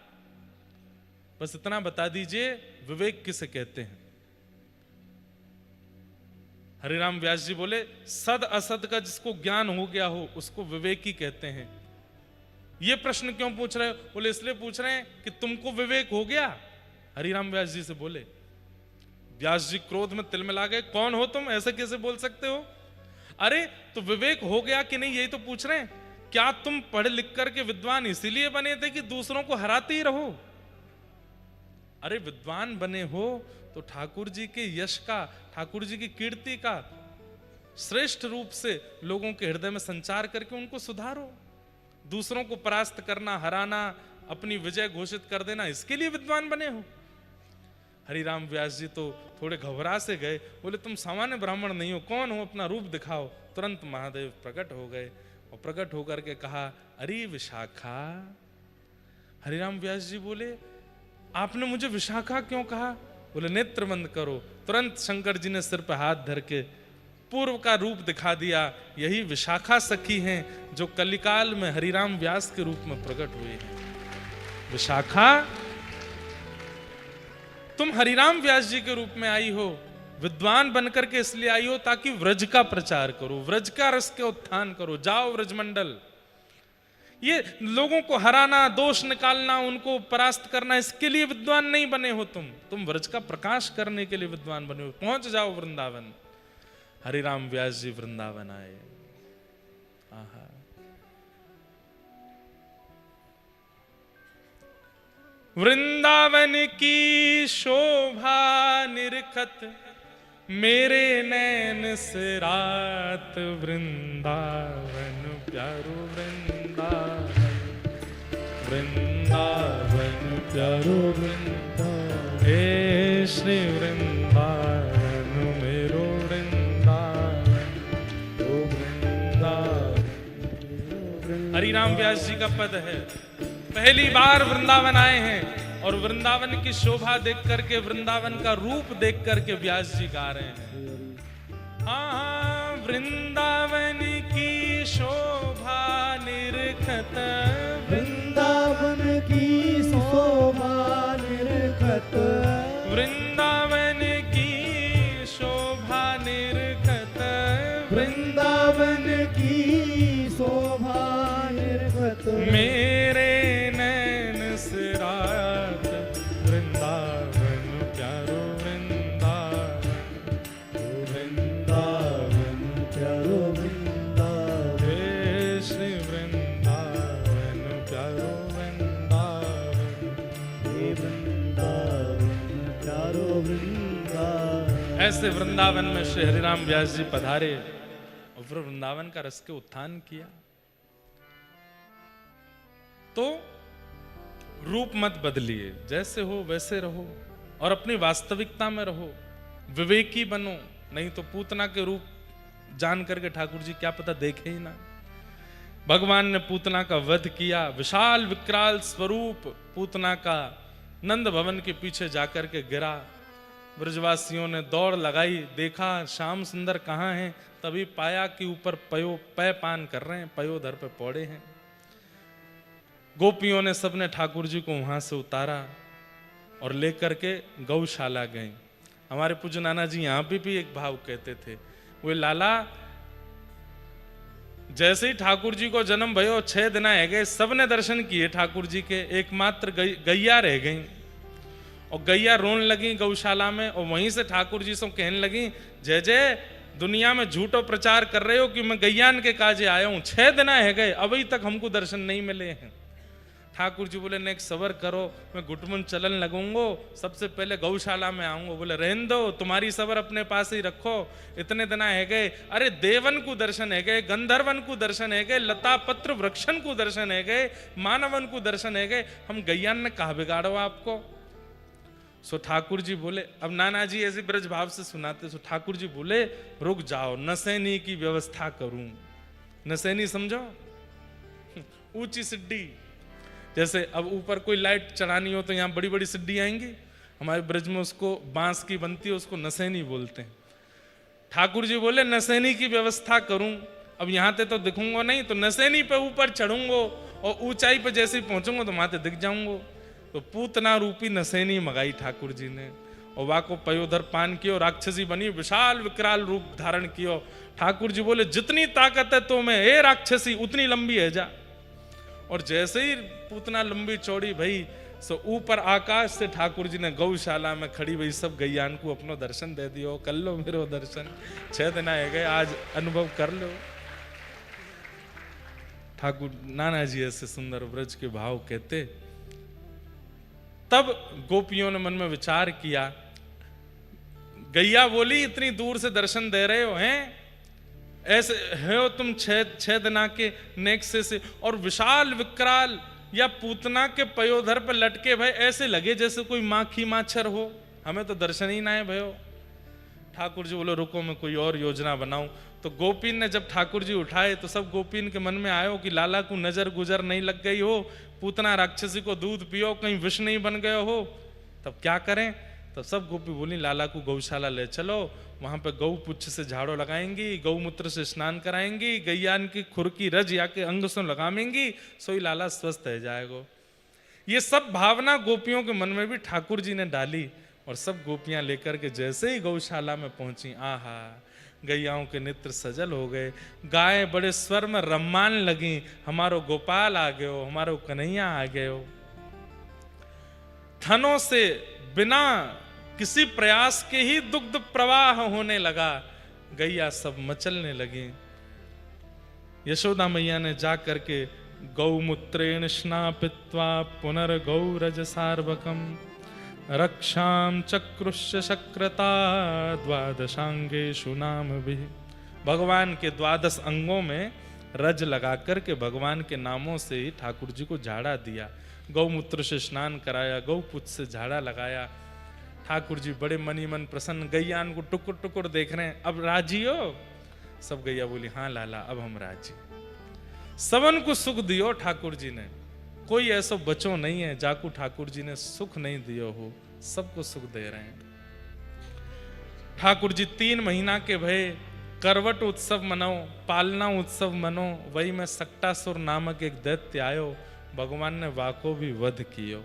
बस इतना बता दीजिए, विवेक किसे कहते हैं? हरिराम व्यास जी बोले, सद असद का जिसको ज्ञान हो गया हो उसको विवेक ही कहते हैं। ये प्रश्न क्यों पूछ रहे हो? बोले इसलिए पूछ रहे हैं कि तुमको विवेक हो गया। हरिराम व्यास जी से बोले। व्यास जी क्रोध में तिलमिला गए, कौन हो तुम, ऐसे कैसे बोल सकते हो? अरे तो विवेक हो गया कि नहीं यही तो पूछ रहे हैं। क्या तुम पढ़ लिख करके विद्वान इसीलिए बने थे कि दूसरों को हराते ही रहो? अरे विद्वान बने हो तो ठाकुर जी के यश का, ठाकुर जी की कीर्ति का श्रेष्ठ रूप से लोगों के हृदय में संचार करके उनको सुधारो। दूसरों को परास्त करना, हराना, अपनी विजय घोषित कर देना, इसके लिए विद्वान बने हो। हरिराम व्यास जी तो थोड़े घबरा से गए, बोले तुम सामान्य ब्राह्मण नहीं हो, कौन हो, अपना रूप दिखाओ। तुरंत महादेव प्रकट हो गए और प्रकट होकर के कहा, अरे विशाखा। हरिराम व्यास जी बोले, आपने मुझे विशाखा क्यों कहा? बोले नेत्र बंद करो। तुरंत शंकर जी ने सिर पर हाथ धर के पूर्व का रूप दिखा दिया। यही विशाखा सखी हैं जो कलिकाल में हरिराम व्यास के रूप में प्रकट हुए हैं। विशाखा, तुम हरिराम व्यास जी के रूप में आई हो, विद्वान बनकर के इसलिए आई हो ताकि व्रज का प्रचार करो, व्रज का रस के उत्थान करो। जाओ व्रजमंडल, ये लोगों को हराना, दोष निकालना, उनको परास्त करना, इसके लिए विद्वान नहीं बने हो तुम व्रज का प्रकाश करने के लिए विद्वान बने हो। पहुंच जाओ वृंदावन। हरिराम व्यास जी वृंदावन आए। आहा, वृंदावन की शोभा निरखत मेरे नैन से रात, वृंदावन प्यारो वृंदावन, वृंदावन प्यारो वृंदावन, हे श्री वृंदावन मेरो वृंदावन, ओ वृंदावन। हरिराम व्यास जी का पद है। पहली बार वृंदावन आए हैं और वृंदावन की शोभा देख करके, वृंदावन का रूप देख करके व्यास जी गा रहे हैं। हाँ, वृंदावन की शोभा निरखत, वृंदावन की शोभा निरखत, वृंदावन की शोभा निरखत, वृंदावन की शोभा निरखत, मेरे नैन से रात, वृंदावन प्यारो वृंदावन, वृंदावन प्यारो वृंदावन, हे श्री वृंदावन प्यारो वृंदावन, हे वृंदावन प्यारो वृंदावन। ऐसे वृंदावन में श्री हरिराम व्यास जी पधारे और फिर वृंदावन का रस के उत्थान किया। तो रूप मत बदलिए, जैसे हो वैसे रहो और अपनी वास्तविकता में रहो, विवेकी बनो। नहीं तो पूतना के रूप जान करके ठाकुर जी क्या पता देखे ही ना। भगवान ने पूतना का वध किया, विशाल विकराल स्वरूप पूतना का नंद भवन के पीछे जाकर के गिरा। ब्रजवासियों ने दौड़ लगाई, देखा श्याम सुंदर कहाँ हैं, तभी पाया कि ऊपर पय पान कर रहे हैं, पयोधर पे पौड़े हैं। गोपियों ने सबने ठाकुर जी को वहां से उतारा और लेकर के गौशाला गए। हमारे पूज्य नाना जी यहाँ पे भी एक भाव कहते थे, वो लाला जैसे ही ठाकुर जी को जन्म भयो 6 दिन है गए, सबने दर्शन किए ठाकुर जी के, एकमात्र गैया रह गई और गैया रोन लगी गौशाला में। और वहीं से ठाकुर जी से कहने लगी, जय जय, दुनिया में झूठो प्रचार कर रहे हो कि मैं गैयान के काजे आया हूं, 6 दिन है गए, अभी तक हमको दर्शन नहीं मिले हैं। ठाकुर जी बोले नेक सबर करो, मैं घुटमुन चलन लगूंगो, सबसे पहले गौशाला में आऊंगा। बोले रहन दो, तुम्हारी सबर अपने पास ही रखो, इतने दिन है गए। अरे देवन को दर्शन है गए, गंधर्वन को दर्शन है गए, लता पत्र वृक्षन को दर्शन है गए, मानवन को दर्शन है गए, हम गैयान ने कहा बिगाड़ो आपको। सो ठाकुर जी बोले, अब नाना जी ऐसे ब्रज भाव से सुनाते, सो ठाकुर जी बोले रुक जाओ, नसैनी की व्यवस्था करूं। नसैनी समझो, ऊंची सिड्डी, जैसे अब ऊपर कोई लाइट चढ़ानी हो तो यहाँ बड़ी बड़ी सिड्डी आएंगी, हमारे ब्रज में उसको बांस की बनती है, उसको नसैनी बोलते हैं। ठाकुर जी बोले नसैनी की व्यवस्था करूं, अब यहाँ पे तो दिखूंगा नहीं, तो नसैनी पे ऊपर चढ़ूंगो और ऊंचाई पे जैसे ही पहुंचूंगा तो वहां पे दिख जाऊंगो। तो पूतना रूपी नसैनी मंगाई ठाकुर जी ने, और वाको पयोधर पान कियो, राक्षसी बनी, विशाल विकराल रूप धारण कियो। ठाकुर जी बोले जितनी ताकत है तो में ए राक्षसी उतनी लंबी है जा। और जैसे ही पूतना लंबी चौड़ी भई, सो ऊपर आकाश से ठाकुर जी ने गौशाला में खड़ी भई सब गैयान को अपनो दर्शन दे दियो, कर लो मेरो दर्शन, 6 दिन है गए, आज अनुभव कर लो। ठाकुर नाना जी ऐसे सुंदर ब्रज के भाव कहते। तब गोपियों ने मन में विचार किया, गैया बोली इतनी दूर से दर्शन दे रहे हो हैं, ऐसे हो तुम 6 दिना के नेक्से से, और विशाल विकराल या पूतना के पयोधर पर लटके भाई ऐसे लगे जैसे कोई माखी माछर हो, हमें तो दर्शन ही ना है भयो। ठाकुर जी बोले रुको मैं कोई और योजना बनाऊं। तो गोपीन ने जब ठाकुर जी उठाए तो सब गोपीन के मन में आयो कि लाला को नजर गुजर नहीं लग गई हो, पूतना राक्षसी को दूध पियो, कहीं विष नहीं बन गए हो, तब क्या करें। तब सब गोपी बोली लाला को गौशाला ले चलो, वहां पे गौ पुच्छ से झाड़ू लगाएंगी, गौमूत्र से स्नान कराएंगी, गैयान की खुर की रज या के अंग से लगाएंगी, सोई लाला स्वस्थ हो जाएगा। ये सब भावना गोपियों के मन में भी ठाकुर जी ने डाली, और सब गोपियां लेकर के जैसे ही गौशाला में पहुंची, आहा गैयाओं के नेत्र सजल हो गए, गाय बड़े स्वर में रम्मान लगी, हमारो गोपाल आ गयो, हमारो कन्हैया आ गयो। थनों से बिना किसी प्रयास के ही दुग्ध प्रवाह होने लगा, गैया सब मचलने लगी। यशोदा मैया ने जा करके गौमूत्रेण स्नापित्वा पुनर्गौरज सार्वकम रक्षाम चक्रुष्य शक्रता द्वादशांगेषु नाम भी। भगवान के 12 अंगों में रज लगा करके भगवान के नामों से ही ठाकुर जी को झाड़ा दिया, गौमूत्र से स्नान कराया, गौपुच्छ से झाड़ा लगाया। ठाकुर जी बड़े मनी मन प्रसन्न, गैयान को टुकुर टुकुर देख रहे हैं, अब राजी हो? सब गैया बोली हाँ लाला अब हम राजी। सबन को सुख दियो ठाकुर जी ने, कोई ऐसा बचो नहीं है जाकू ठाकुर जी ने सुख नहीं दियो हो, सबको सुख दे रहे हैं। ठाकुर जी 3 महीना के भय करवट उत्सव मनो, पालना उत्सव मनो, वही में सक्टासुर नामक एक दैत्य आयो, भगवान ने वाको भी वध कियो।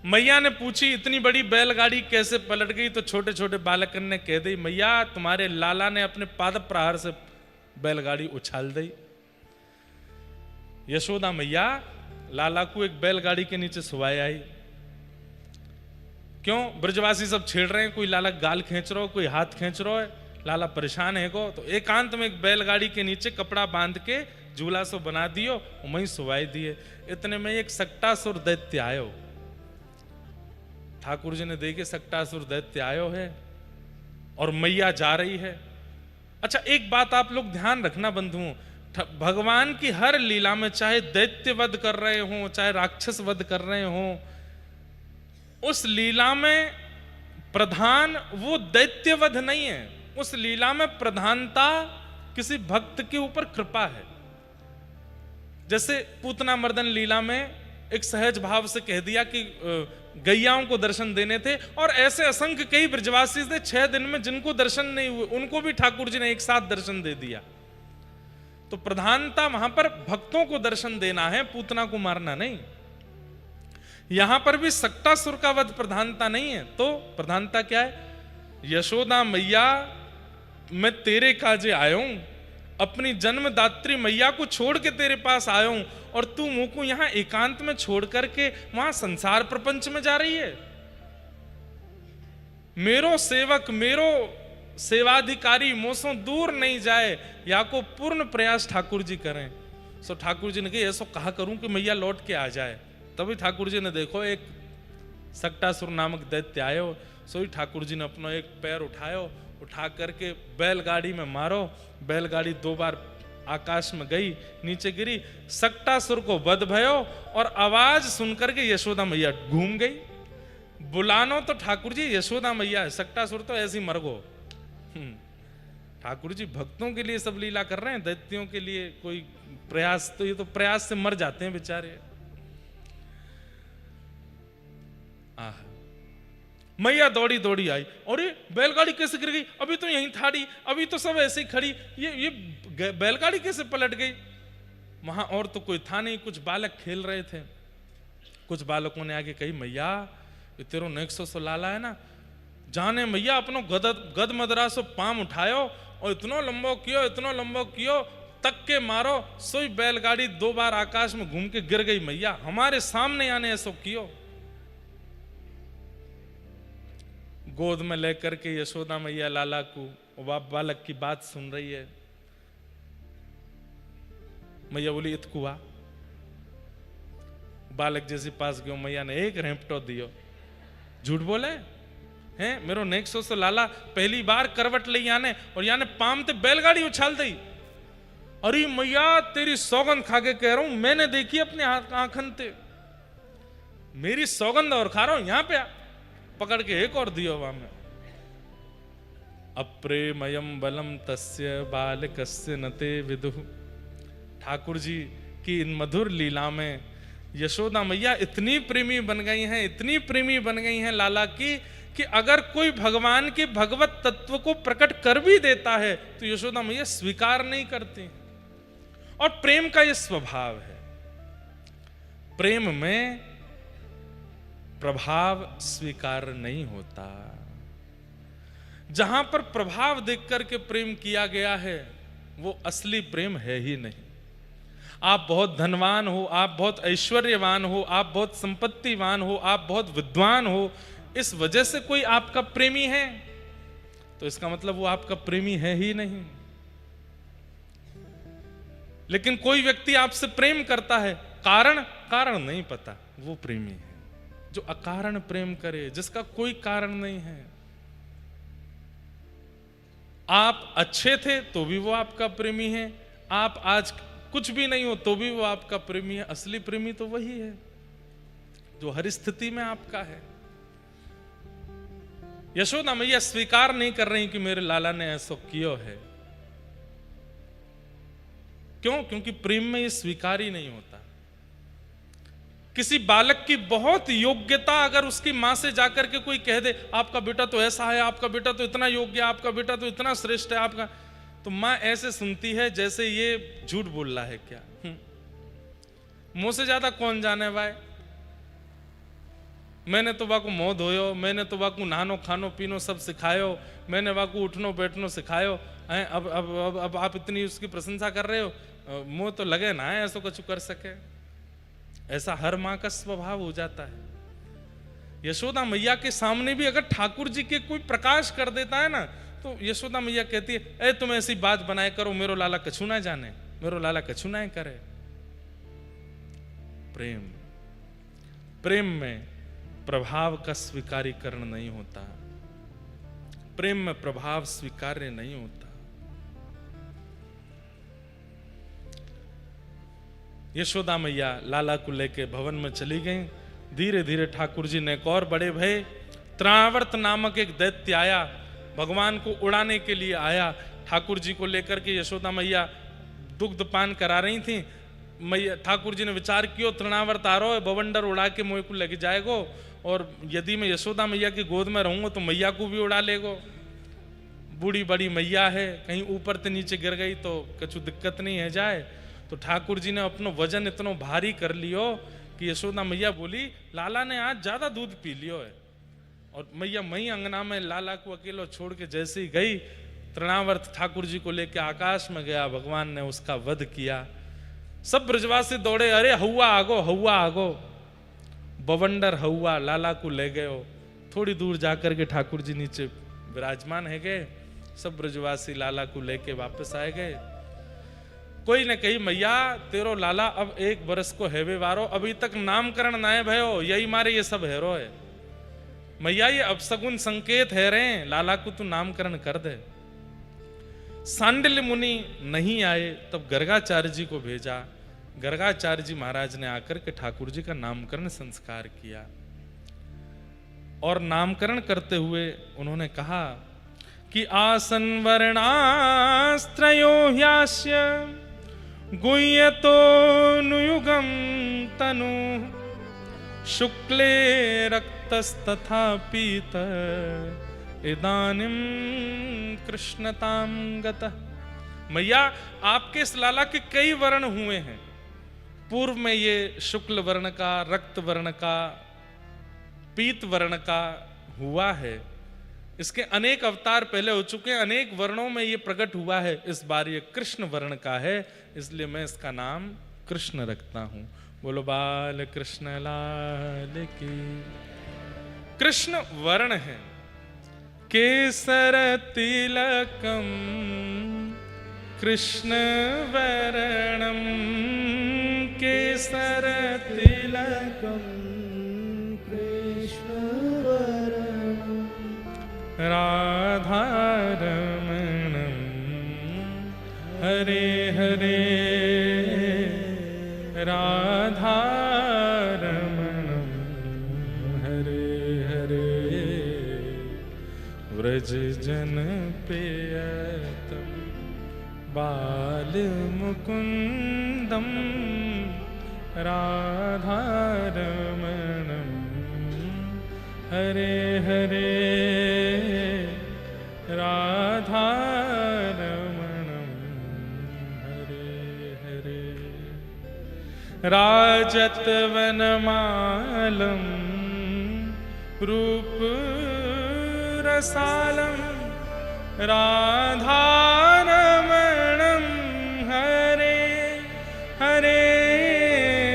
मैया ने पूछी इतनी बड़ी बैलगाड़ी कैसे पलट गई, तो छोटे छोटे बालकन ने कह दी मैया तुम्हारे लाला ने अपने पाद प्रहार से बैलगाड़ी उछाल दी। यशोदा मैया लाला को एक बैलगाड़ी के नीचे सुवाई आई। क्यों? ब्रजवासी सब छेड़ रहे हैं, कोई लाला गाल खींच रहा हो, कोई हाथ खींच रहा है, लाला परेशान है को, तो एकांत में एक बैलगाड़ी के नीचे कपड़ा बांध के झूला सो बना दियो, वहीं सुवाई दिए। इतने में एक सक्टासुर दैत्य आयो। ठाकुर जी ने देखे सक्टासुर दैत्य आयो है और मैया जा रही है। अच्छा एक बात आप लोग ध्यान रखना बंधुओं, भगवान की हर लीला में चाहे दैत्य वध कर रहे हो, चाहे राक्षस वध कर रहे हो, उस लीला में प्रधान वो दैत्य वध नहीं है, उस लीला में प्रधानता किसी भक्त के ऊपर कृपा है। जैसे पूतना मर्दन लीला में एक सहज भाव से कह दिया कि गैयाओं को दर्शन देने थे, और ऐसे असंख्य कई ब्रजवासी थे 6 दिन में जिनको दर्शन नहीं हुए, उनको भी ठाकुर जी ने एक साथ दर्शन दे दिया। तो प्रधानता वहां पर भक्तों को दर्शन देना है, पूतना को मारना नहीं। यहां पर भी सक्टासुर का वध प्रधानता नहीं है, तो प्रधानता क्या है? यशोदा मैया मैं तेरे काजे आया हूं, अपनी जन्मदात्री मैया को छोड़ के तेरे पास आया हूं, और तू मुंह को यहां एकांत में छोड़ करके वहां संसार प्रपंच में जा रही है। मेरो सेवक मेरो सेवाधिकारी मोसों दूर नहीं जाए, या को पूर्ण प्रयास ठाकुर जी करें। सो ठाकुर जी ने कहा ऐसा कहा करूं कि मैया लौट के आ जाए। तभी ठाकुर जी ने देखो एक सक्टासुर नामक दैत्य आयो, सो ही ठाकुर जी ने अपना एक पैर उठायो, उठा करके बैलगाड़ी में मारो, बैलगाड़ी 2 बार आकाश में गई, नीचे गिरी, सक्टासुर को वध भयो और आवाज सुनकर के यशोदा मैया घूम गई। बुलानो तो ठाकुर जी यशोदा मैया है, सक्टासुर तो ऐसी मर गो। ठाकुर जी भक्तों के लिए सब लीला कर रहे हैं, दैत्यों के लिए कोई प्रयास, तो ये तो प्रयास से मर जाते हैं बेचारे। मैया दौड़ी दौड़ी आई, और ये बैलगाड़ी कैसे गिर गई, अभी तो यहीं थाड़ी, अभी तो सब ऐसे ही खड़ी, ये बैलगाड़ी कैसे पलट गई। वहां और तो कोई था नहीं, कुछ बालक खेल रहे थे। कुछ बालकों ने आगे कही मैया ये तेरो नेक्सो सो लाला है ना, जाने मैया अपनो गद मदरा सो पाम उठायो और इतनो लंबो कियो तक के मारो, सोई बैलगाड़ी 2 बार आकाश में घूम के गिर गई मैया, हमारे सामने आने ऐसो कियो। गोद में लेकर के यशोदा मैया लाला को, बालक की बात सुन रही है। मैया बोली इतकुआ, बालक जैसे पास गयो, मैया ने एक रेंपटो दियो। झूठ बोले हैं, मेरो नेक्सो से लाला पहली बार करवट ले याने, और याने पाम ते बैलगाड़ी उछाल दी। अरे मैया तेरी सौगंध खा के कह रहा हूं, मैंने देखी अपने आंखन ते, मेरी सौगंध और खा रहा हूं, यहां पे आ। पकड़ के एक और दियो वहां में। अप्रेमयम बलम तस्य बालकस्य नते विदुः। ठाकुर जी की इन मधुर लीला में यशोदा मैया इतनी प्रेमी बन गई हैं, इतनी प्रेमी बन गई हैं लाला की, कि अगर कोई भगवान के भगवत तत्व को प्रकट कर भी देता है तो यशोदा मैया स्वीकार नहीं करती। और प्रेम का यह स्वभाव है, प्रेम में प्रभाव स्वीकार नहीं होता। जहां पर प्रभाव देख करके प्रेम किया गया है वो असली प्रेम है ही नहीं। आप बहुत धनवान हो, आप बहुत ऐश्वर्यवान हो, आप बहुत संपत्तिवान हो, आप बहुत विद्वान हो, इस वजह से कोई आपका प्रेमी है तो इसका मतलब वो आपका प्रेमी है ही नहीं। लेकिन कोई व्यक्ति आपसे प्रेम करता है, कारण नहीं पता, वो प्रेमी है। जो अकारण प्रेम करे, जिसका कोई कारण नहीं है। आप अच्छे थे तो भी वो आपका प्रेमी है, आप आज कुछ भी नहीं हो तो भी वो आपका प्रेमी है। असली प्रेमी तो वही है जो हर स्थिति में आपका है। यशोदा मैया स्वीकार नहीं कर रही कि मेरे लाला ने ऐसा किया है। क्यों? क्योंकि प्रेम में ये स्वीकार ही नहीं होता। किसी बालक की बहुत योग्यता अगर उसकी मां से जाकर के कोई कह दे आपका बेटा तो ऐसा है, आपका बेटा तो इतना योग्य है, आपका बेटा तो इतना श्रेष्ठ है, आपका, तो मां ऐसे सुनती है जैसे ये झूठ बोल रहा है क्या। मुंह से ज्यादा कौन जाने भाई, मैंने तो वाकू मुंह धोयो, मैंने तो वाकू नहानो खानो पीनो सब सिखायो, मैंने वाकू उठनो बैठनो सिखायो है। अब आप इतनी उसकी प्रशंसा कर रहे हो, मुंह तो लगे ना है ऐसा कुछ कर सके। ऐसा हर मां का स्वभाव हो जाता है। यशोदा मैया के सामने भी अगर ठाकुर जी के कोई प्रकाश कर देता है ना तो यशोदा मैया कहती है ए तुम ऐसी बात बनाए करो, मेरो लाला कछु ना जाने, मेरो लाला कछु ना करे। प्रेम में प्रभाव का स्वीकारीकरण नहीं होता, प्रेम में प्रभाव स्वीकार्य नहीं होता। यशोदा मैया लाला को लेके भवन में चली गई। धीरे धीरे ठाकुर जी ने एक और बड़े भय। त्रावर्त नामक एक दैत्य आया, भगवान को उड़ाने के लिए आया। ठाकुर जी को लेकर के यशोदा मैया दुग्ध पान करा रही थी। मैया ठाकुर जी ने विचार किया तृणावर्त आ रहा है, बवंडर उड़ा के मुझे को लेके जाएगो, और यदि मैं यशोदा मैया की गोद में रहूंगा तो मैया को भी उड़ा लेगो। बूढ़ी बड़ी मैया है, कहीं ऊपर से नीचे गिर गई तो कुछ दिक्कत नहीं है जाए। तो ठाकुर जी ने अपना वजन इतना भारी कर लियो कि यशोदा मैया बोली लाला ने आज ज्यादा दूध पी लियो है। और मैया मई अंगना में लाला को अकेलो छोड़ के जैसे ही गई, तृणावर्त ठाकुर जी को लेकर आकाश में गया, भगवान ने उसका वध किया। सब ब्रजवासी दौड़े, अरे हौआ आगो, हौआ आगो। बवंडर हौआ लाला को ले गए। थोड़ी दूर जाकर के ठाकुर जी नीचे विराजमान है गए। सब ब्रजवासी लाला को लेके वापस आए गए। कोई ने कही मैया तेरो लाला अब 1 बरस को हैवे वारो, अभी तक नामकरण नाए भयो, यही मारे ये सब हैरो है। मैया ये अपसगुन संकेत है रे, लाला को तू नामकरण कर दे। सांडिल्य मुनि नहीं आए, तब गर्गाचार्य जी को भेजा। गर्गाचार्य जी महाराज ने आकर के ठाकुर जी का नामकरण संस्कार किया और नामकरण करते हुए उन्होंने कहा कि आसन वर्णास्त्रयो ह्यास्य गुह्यतो नुयुगम तनु शुक्ले रक्तस्तथा पीत इदानीं कृष्णतां गतः। मैया आपके इस लाला के कई वर्ण हुए हैं। पूर्व में ये शुक्ल वर्ण का, रक्त वर्ण का, पीत वर्ण का हुआ है। इसके अनेक अवतार पहले हो चुके हैं, अनेक वर्णों में ये प्रकट हुआ है। इस बार ये कृष्ण वर्ण का है, इसलिए मैं इसका नाम कृष्ण रखता हूं। बोलो बाल कृष्ण लाल की। कृष्ण वर्ण है। केसर तिलकम कृष्ण वर्णम, केसर तिलकम कृष्ण वर्णम राधा रमणम हरे हरे राधा रमणम हरे हरे व्रज जन प्रियतम बाल मुकुंदम राधा रमणम हरे हरे राधा रमणम हरे हरे राजत वनमालम रूप रसालम राधा रमणम हरे हरे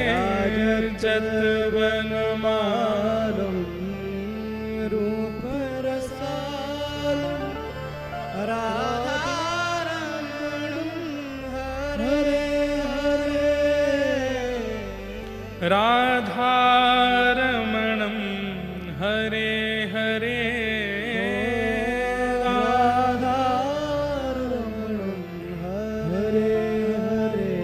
राजत वनमालम रूप रसालम राधा रमणम हरे हरे राधा रमणम हरे हरे राधा रमणम हरे हरे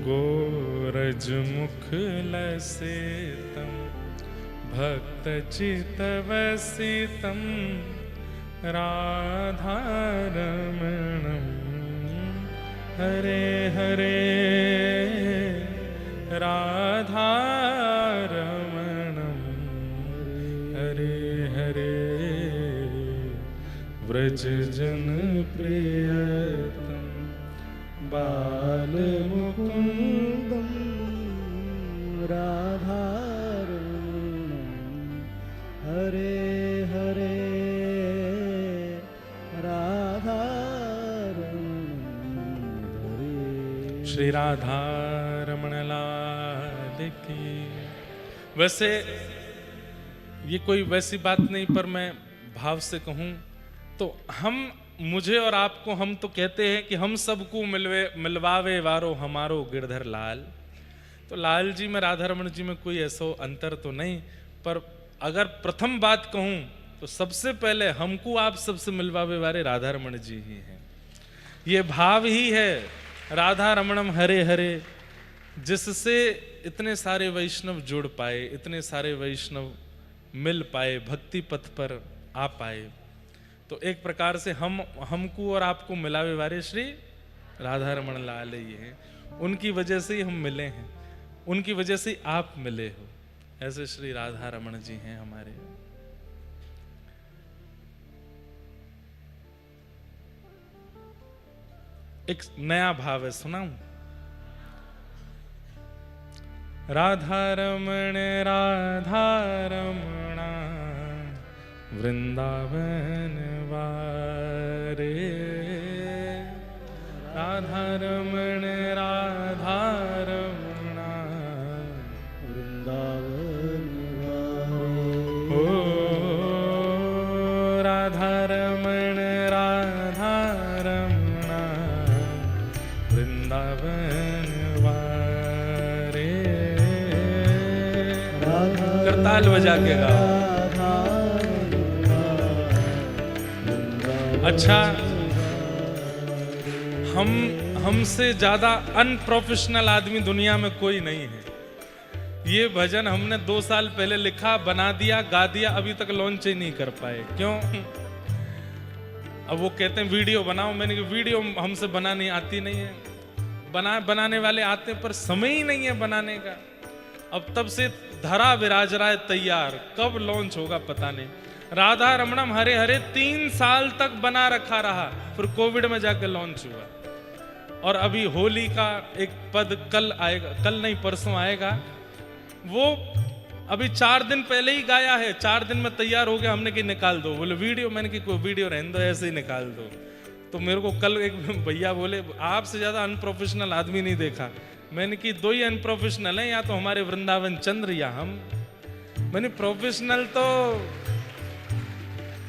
गोरज मुख लसितम भक्त चितवसितम राधा रमणम हरे हरे राधा रमणम हरे हरे व्रज जन प्रियतम बाल मुकुंदम राधा रमणम हरे हरे राधा रमणम हरे। श्री राधा रमण लाल की। वैसे ये कोई वैसी बात नहीं, पर मैं भाव से कहूं तो मुझे और आपको हम तो कहते हैं कि हम सबको मिलवावे वारो हमारो गिरधर लाल। तो लाल जी में राधा रमण जी में कोई ऐसा अंतर तो नहीं, पर अगर प्रथम बात कहूं तो सबसे पहले हमको आप सबसे मिलवावे वाले राधा रमण जी ही हैं। ये भाव ही है राधा रमणम हरे हरे, जिससे इतने सारे वैष्णव जुड़ पाए, इतने सारे वैष्णव मिल पाए, भक्ति पथ पर आ पाए। तो एक प्रकार से हमको और आपको मिलावे वाले श्री राधा रमण लाल ही हैं। उनकी वजह से ही हम मिले हैं, उनकी वजह से ही आप मिले हो। ऐसे श्री राधा रमण जी हैं हमारे। एक नया भाव है, सुनाऊं? राधा रमण वृंदावन वारे, राधा रमण वृंदावन ओ राधा रमण वृंदावन करताल बजा के गाओ। अच्छा, हमसे ज्यादा अनप्रोफेशनल आदमी दुनिया में कोई नहीं है। ये भजन हमने 2 साल पहले लिखा, बना दिया, गा दिया, अभी तक लॉन्च ही नहीं कर पाए। क्यों? अब वो कहते हैं वीडियो बनाओ। मैंने कहा वीडियो हमसे बनानी आती नहीं है। बनाने वाले आते पर समय ही नहीं है बनाने का। अब तब से धरा विराज रहा है तैयार, कब लॉन्च होगा पता नहीं। राधा रमणम हरे हरे 3 साल तक बना रखा रहा, फिर कोविड में जाके लॉन्च हुआ। और अभी होली का एक पद कल आएगा, कल नहीं परसों आएगा। वो अभी 4 दिन पहले ही गाया है, 4 दिन में तैयार हो गया। हमने कि निकाल दो, बोले वीडियो। मैंने कि कोई वीडियो रहने दो, ऐसे ही निकाल दो। तो मेरे को कल एक भैया बोले आपसे ज्यादा अनप्रोफेशनल आदमी नहीं देखा। मैंने कि 2 ही अनप्रोफेशनल हैं, या तो हमारे वृंदावन चंद्र या हम। मैंने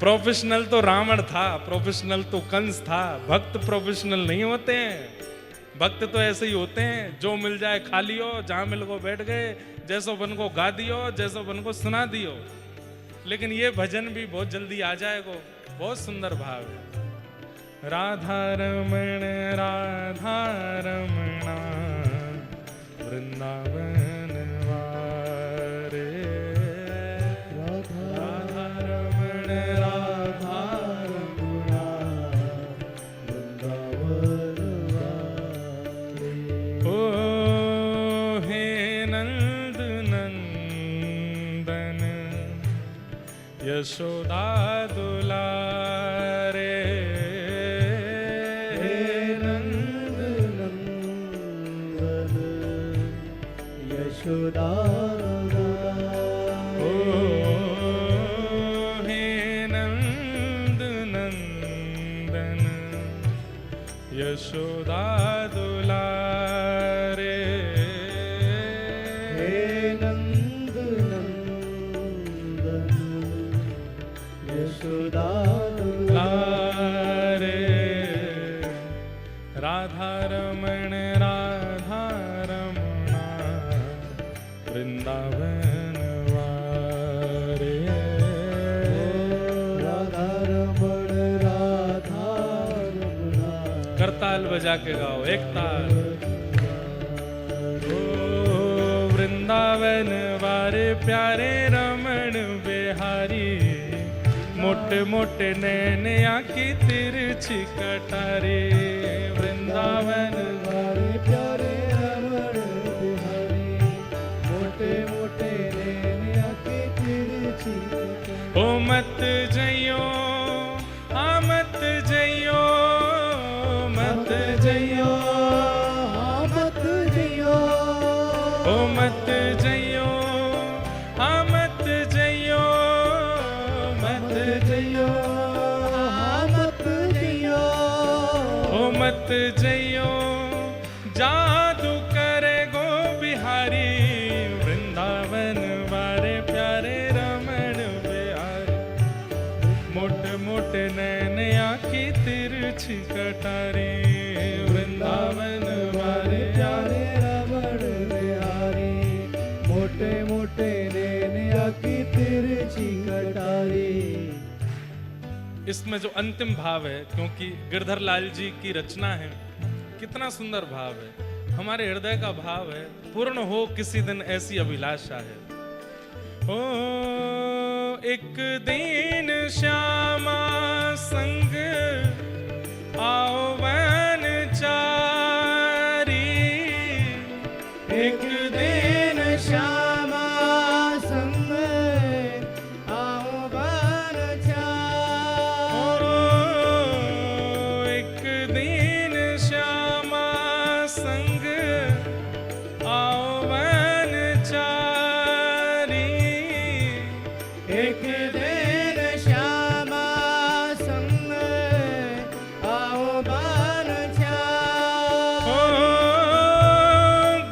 प्रोफेशनल तो रावण था, प्रोफेशनल तो कंस था। भक्त प्रोफेशनल नहीं होते हैं। भक्त तो ऐसे ही होते हैं, जो मिल जाए खा लियो, जहां मिल को बैठ गए, जैसो बन को गा दियो, जैसो बन को सुना दियो। लेकिन ये भजन भी बहुत जल्दी आ जाएगा। बहुत सुंदर भाव है। राधा रमणा वृंदावन वारे। राधा रमण राधा रमणा वृंदावन वारे। ओ हे नंद नंदन यशोदा दुलारे। ओ हे नंद नंदन यशोदा दुलारे। हे नंद नंदन यशोदा दुलारे। राधा रमण राधा रमणा वृंदावन वारे। राधा रमण राधा रमणा। करताल बजा के गाओ, एक ताल। ओ वृंदावन वारे प्यारे रमण बिहारी। मोटे मोटे नैन आँखी तिरछी कटारे। वृंदावन वारे प्यारे रमण बिहारी। मोटे मोटे नैन आँखें तिरछी। ओ मत जइयो, हाँ मत जइयो, मत जइयो, हाँ मत जइयो। ओ मत जइयो, हाँ मत जइयो, मत जइयो, हाँ मत जइयो। ओ मत जइयो, जादू करे गो बिहारी। वृंदावन वारे प्यारे रमण बिहारी। मोटे मोटे नैन आँखी तिरछी कटारी। वृंदावन वारे प्यारे रमण बिहारी। मोटे मोटे नैन आँखी तिरछी कटारी। इसमें जो अंतिम भाव है, क्योंकि गिरधर लाल जी की रचना है, कितना सुंदर भाव है। हमारे हृदय का भाव है, पूर्ण हो किसी दिन ऐसी अभिलाषा है। ओ एक दिन श्यामा संग आओ वन चारी। एक दिन श्यामा संग आओ बनचारी। एक दिन श्यामा संग आओ वन चारी। एक दिन श्यामा संग आओ बनचारी। ओ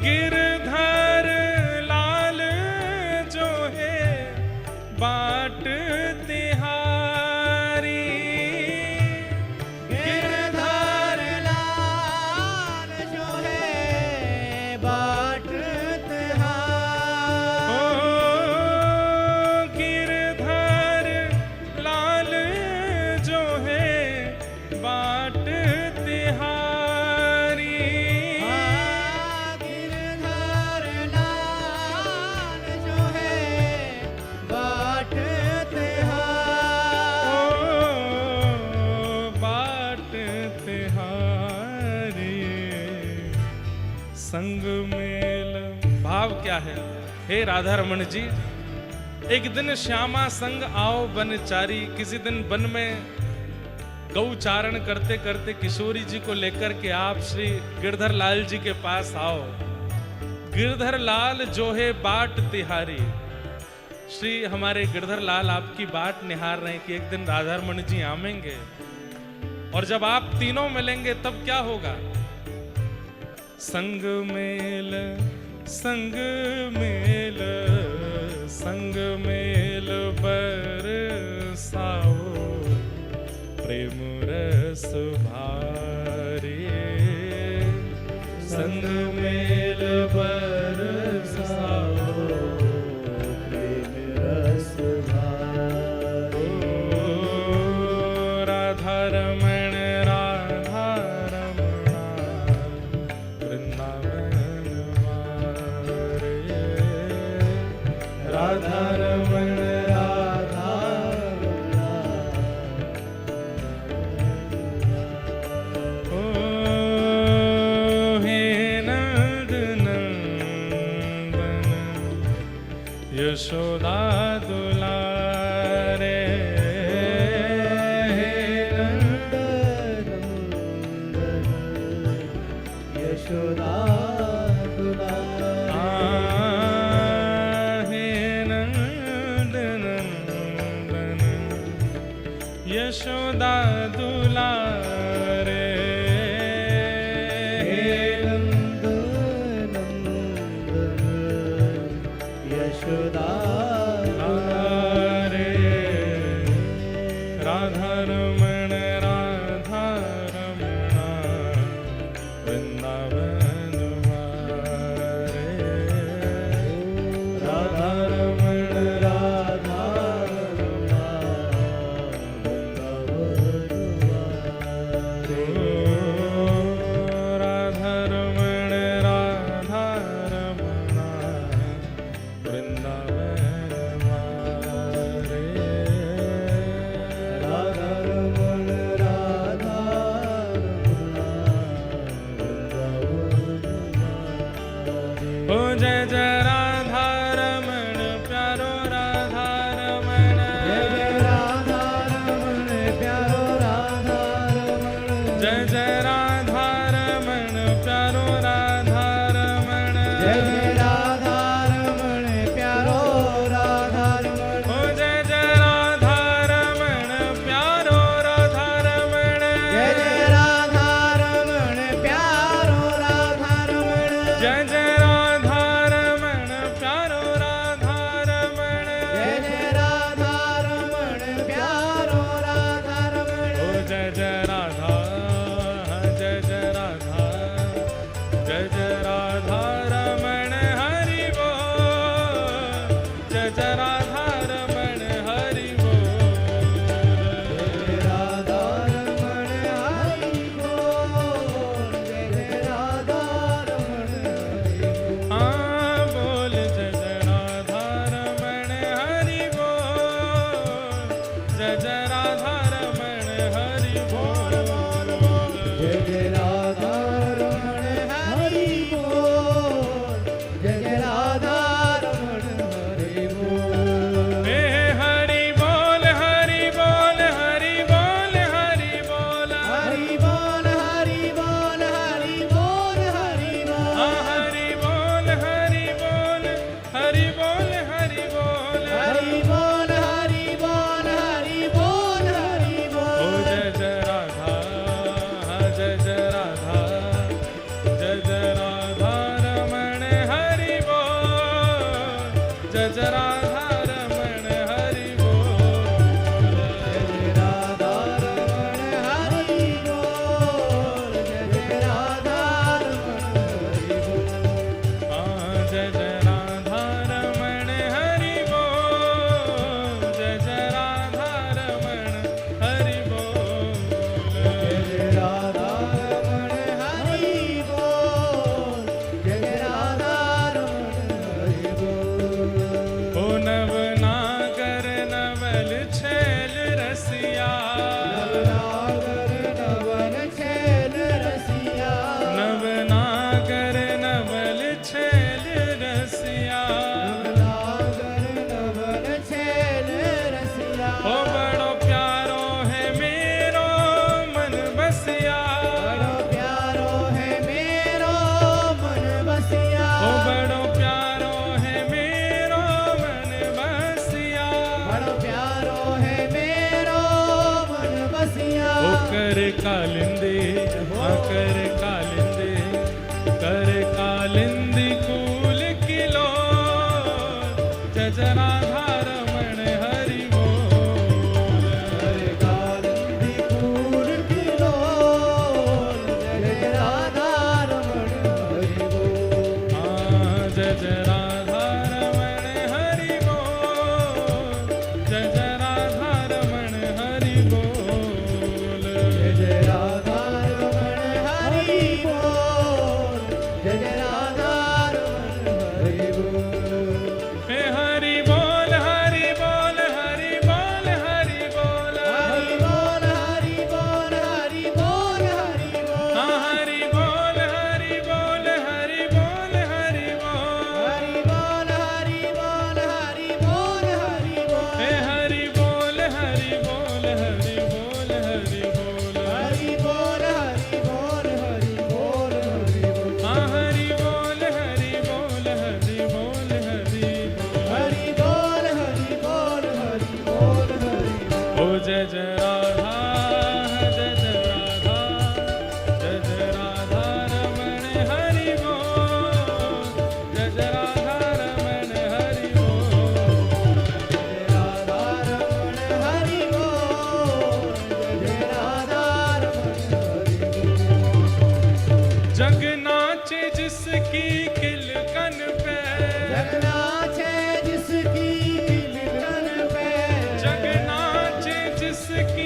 गिरधर लाल जो है बाट तिहारी। गिरधर लाल जो है बाट तिहारी। ओ संग मेल। भाव क्या है? हे राधा रमण जी, एक दिन श्यामा संग आओ बनचारी। किसी दिन वन में गौचारण करते करते किशोरी जी को लेकर के आप श्री गिरधर लाल जी के पास आओ। गिरधर लाल जो है बाट तिहारी। श्री हमारे गिरधर लाल आपकी बाट निहार रहे हैं कि एक दिन राधा रमण जी आवेंगे, और जब आप तीनों मिलेंगे तब क्या होगा? संग मेल संग मेल संग मेल बरसाओ, प्रेम रस भारी। संग मेल बरसाओ, प्रेम रस भारी। राधा रमण राधा रमणा, वृंदावन वारे। राधा रमण राधा रमणा, ओ हे नंद नंदन, यशोदा दुलारे। यशोदा दुलारे। हे नंद नंदन, यशोदा दुलारे। हे नंद नंदन, यशोदा दुलारे। राधा रमण राधा रमणा, वृंदावन वारे। राधा रमण राधा रमणा, वृंदावन वारे। राधा रमण राधा रमणा, वृंदावन वारे। राधा रमण राधा रमणा, वृंदावन वारे। ओ जय जय राधा रमण प्यारो राधा रमण। जय जय राधा रमण प्यारो राधा रमण। जय जय राधा रमण प्यारो राधा रमण। जय जय राधा रमण प्यारो राधा रमण। ओ जय जय राधा रमण प्यारो राधा रमण। जय जय राधा रमण प्यारो राधा रमण। जय जय राधा रमण प्यारो राधा रमण। जय जय राधा रमण प्यारो राधा रमण। ओ जय जय राधा, जय जय राधा, जय जय राधा रमण हरि बोल। जय जय राधा रमण हरि बोल। जय राधा रमण हरि बोल। जय जय राधा रमण हरि बोल। हाँ बोल जय जय राधा रमण हरि बोल। जय जय राधा रमण हरि बोल। जय जय राधा रमण हरि बोल। जय जय राधा रमण हरि बोल। कर कालिंदी कर कालिंदी कर कालिंदी कूल किलो जजराधा रमण हरि बोल हरे कालिंदी फूल खिलो जय राधा रमण हरि बोल जज राधा रमण हरि बोल जज राधा रमण हरि बोल जय राधा रमण हरि बोल जय राधा रमण हरि बोल हे हरि बोल हरि बोल हरि बोल हरि बोल हरि बोल हरि बोल हरि बोल हरि बोल हाँ हरि बोल हरि बोल हरि बोल हरि बोल हरि बोल हरि बोल हरि बोल हरि बोल हे हरि बोल हरि बोल हरि बोल हरि बोल हरि बोल हरि बोल हरि बोल हरि बोल हाँ हरि बोल हरि बोल हरि बोल हरि बोल हरि बोल हरि बोल हरि बोल हरि बोल ओ जय जय राधा जय जय राधा जय जय राधा रमण हरि बोल जय जय राधा रमण हरि बोल जय राधा रमण हरि बोल जय राधा रमण हरि बोल जग नाचे जिसकी किलकन पे जगन्नाथ है जिसकी किलकन पे जग नाचे जिसकी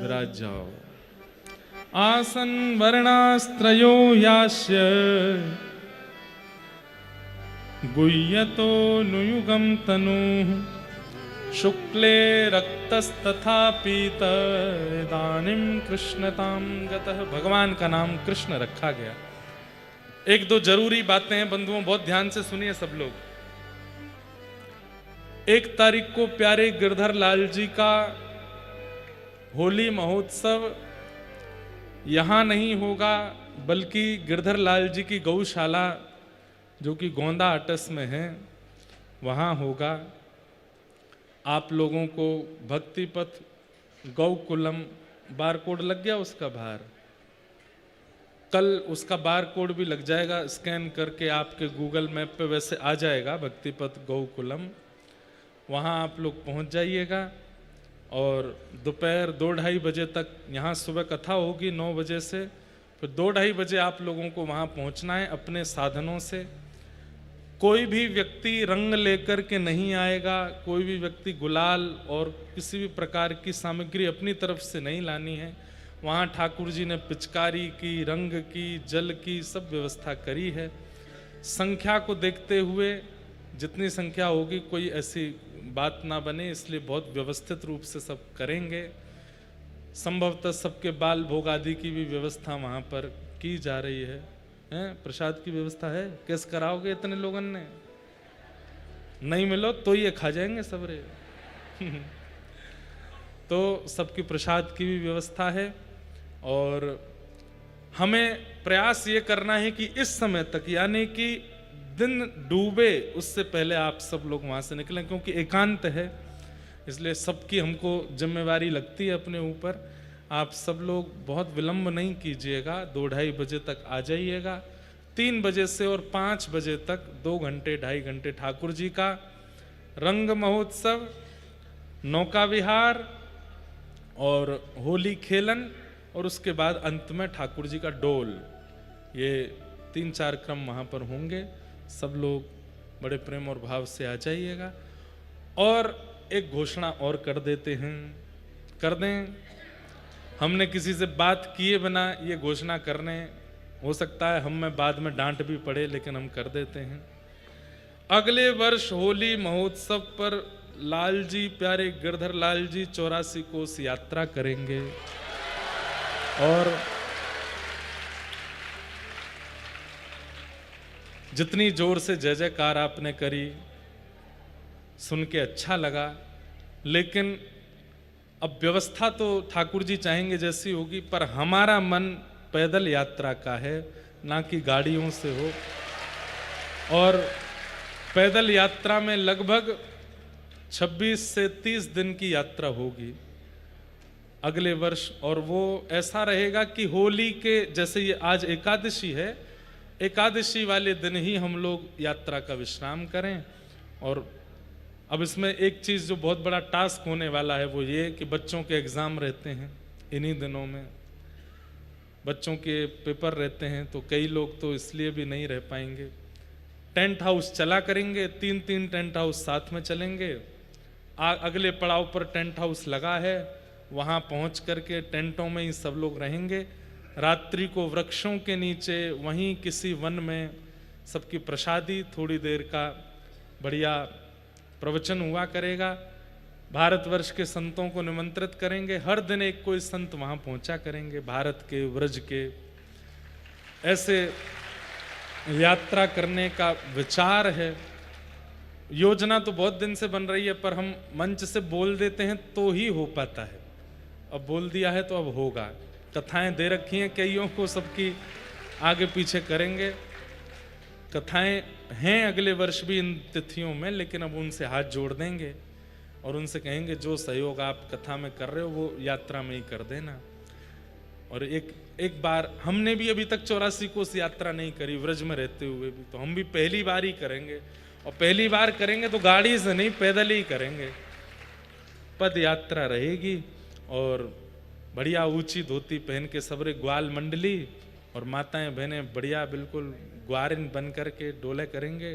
विराज जाओ। आसन वर्णास्त्रयो यास्य गुह्यतो नुयुगम तनुः शुक्ले रक्तस्तथा पीत इदानीं कृष्णतां गतः। भगवान का नाम कृष्ण रखा गया। एक दो जरूरी बातें हैं बंधुओं, बहुत ध्यान से सुनिए सब लोग। 1 तारीख को प्यारे गिरधर लाल जी का होली महोत्सव यहां नहीं होगा, बल्कि गिरधर लाल जी की गौशाला जो कि गोंदा अटस में है वहां होगा। आप लोगों को भक्ति पथ गौकुलम बारकोड लग गया उसका बाहर, कल उसका बारकोड भी लग जाएगा, स्कैन करके आपके गूगल मैप पे वैसे आ जाएगा भक्ति पथ गौकुलम। वहाँ आप लोग पहुँच जाइएगा और दोपहर 2-2:30 बजे तक यहाँ सुबह कथा होगी 9 बजे से, फिर 2-2:30 बजे आप लोगों को वहाँ पहुँचना है अपने साधनों से। कोई भी व्यक्ति रंग लेकर के नहीं आएगा, कोई भी व्यक्ति गुलाल और किसी भी प्रकार की सामग्री अपनी तरफ से नहीं लानी है। वहाँ ठाकुर जी ने पिचकारी की, रंग की, जल की सब व्यवस्था करी है। संख्या को देखते हुए जितनी संख्या होगी कोई ऐसी बात ना बने, इसलिए बहुत व्यवस्थित रूप से सब करेंगे। संभवतः सबके बाल भोग आदि की भी व्यवस्था वहाँ पर की जा रही है। प्रसाद की व्यवस्था है। कैस कराओगे इतने लोगों ने? नहीं मिलो तो ये खा जाएंगे सबरे। तो सबकी प्रसाद की भी व्यवस्था है और हमें प्रयास ये करना है कि इस समय तक, यानी कि दिन डूबे उससे पहले आप सब लोग वहाँ से निकलें, क्योंकि एकांत है, इसलिए सबकी हमको जिम्मेवारी लगती है अपने ऊपर। आप सब लोग बहुत विलंब नहीं कीजिएगा, 2-2:30 बजे तक आ जाइएगा। 3 बजे से और 5 बजे तक 2 घंटे 2.5 घंटे ठाकुर जी का रंग महोत्सव, नौका विहार और होली खेलन, और उसके बाद अंत में ठाकुर जी का डोल। ये 3-4 क्रम वहाँ पर होंगे। सब लोग बड़े प्रेम और भाव से आ जाइएगा। और एक घोषणा और कर देते हैं, कर दें। हमने किसी से बात किए बिना ये घोषणा करने, हो सकता है हम में बाद में डांट भी पड़े, लेकिन हम कर देते हैं। अगले वर्ष होली महोत्सव पर लाल जी, प्यारे गिरधर लाल जी 84 कोस यात्रा करेंगे। और जितनी जोर से जय जयकार आपने करी, सुन के अच्छा लगा, लेकिन अब व्यवस्था तो ठाकुर जी चाहेंगे जैसी होगी, पर हमारा मन पैदल यात्रा का है, ना कि गाड़ियों से हो। और पैदल यात्रा में लगभग 26 से 30 दिन की यात्रा होगी अगले वर्ष। और वो ऐसा रहेगा कि होली के, जैसे ये आज एकादशी है, एकादशी वाले दिन ही हम लोग यात्रा का विश्राम करें। और अब इसमें एक चीज़ जो बहुत बड़ा टास्क होने वाला है वो ये कि बच्चों के एग्ज़ाम रहते हैं इन्हीं दिनों में, बच्चों के पेपर रहते हैं, तो कई लोग तो इसलिए भी नहीं रह पाएंगे। टेंट हाउस चला करेंगे, 3-3 टेंट हाउस साथ में चलेंगे। अगले पड़ाव पर टेंट हाउस लगा है, वहाँ पहुँच करके टेंटों में ही सब लोग रहेंगे। रात्रि को वृक्षों के नीचे वहीं किसी वन में सबकी प्रसादी, थोड़ी देर का बढ़िया प्रवचन हुआ करेगा। भारतवर्ष के संतों को निमंत्रित करेंगे, हर दिन एक कोई संत वहाँ पहुँचा करेंगे, भारत के, व्रज के। ऐसे यात्रा करने का विचार है। योजना तो बहुत दिन से बन रही है, पर हम मंच से बोल देते हैं तो ही हो पाता है। अब बोल दिया है तो अब होगा। कथाएं दे रखी हैं कईयों को, सबकी आगे पीछे करेंगे। कथाएं हैं अगले वर्ष भी इन तिथियों में, लेकिन अब उनसे हाथ जोड़ देंगे और उनसे कहेंगे जो सहयोग आप कथा में कर रहे हो वो यात्रा में ही कर देना। और एक बार हमने भी अभी तक 84 कोस यात्रा नहीं करी व्रज में रहते हुए भी, तो हम भी पहली बार ही करेंगे। और पहली बार करेंगे तो गाड़ी से नहीं, पैदल ही करेंगे। पद यात्रा रहेगी और बढ़िया ऊंची धोती पहन के सबरे ग्वाल मंडली और माताएं बहनें बढ़िया बिल्कुल ग्वारिन बन करके डोले करेंगे।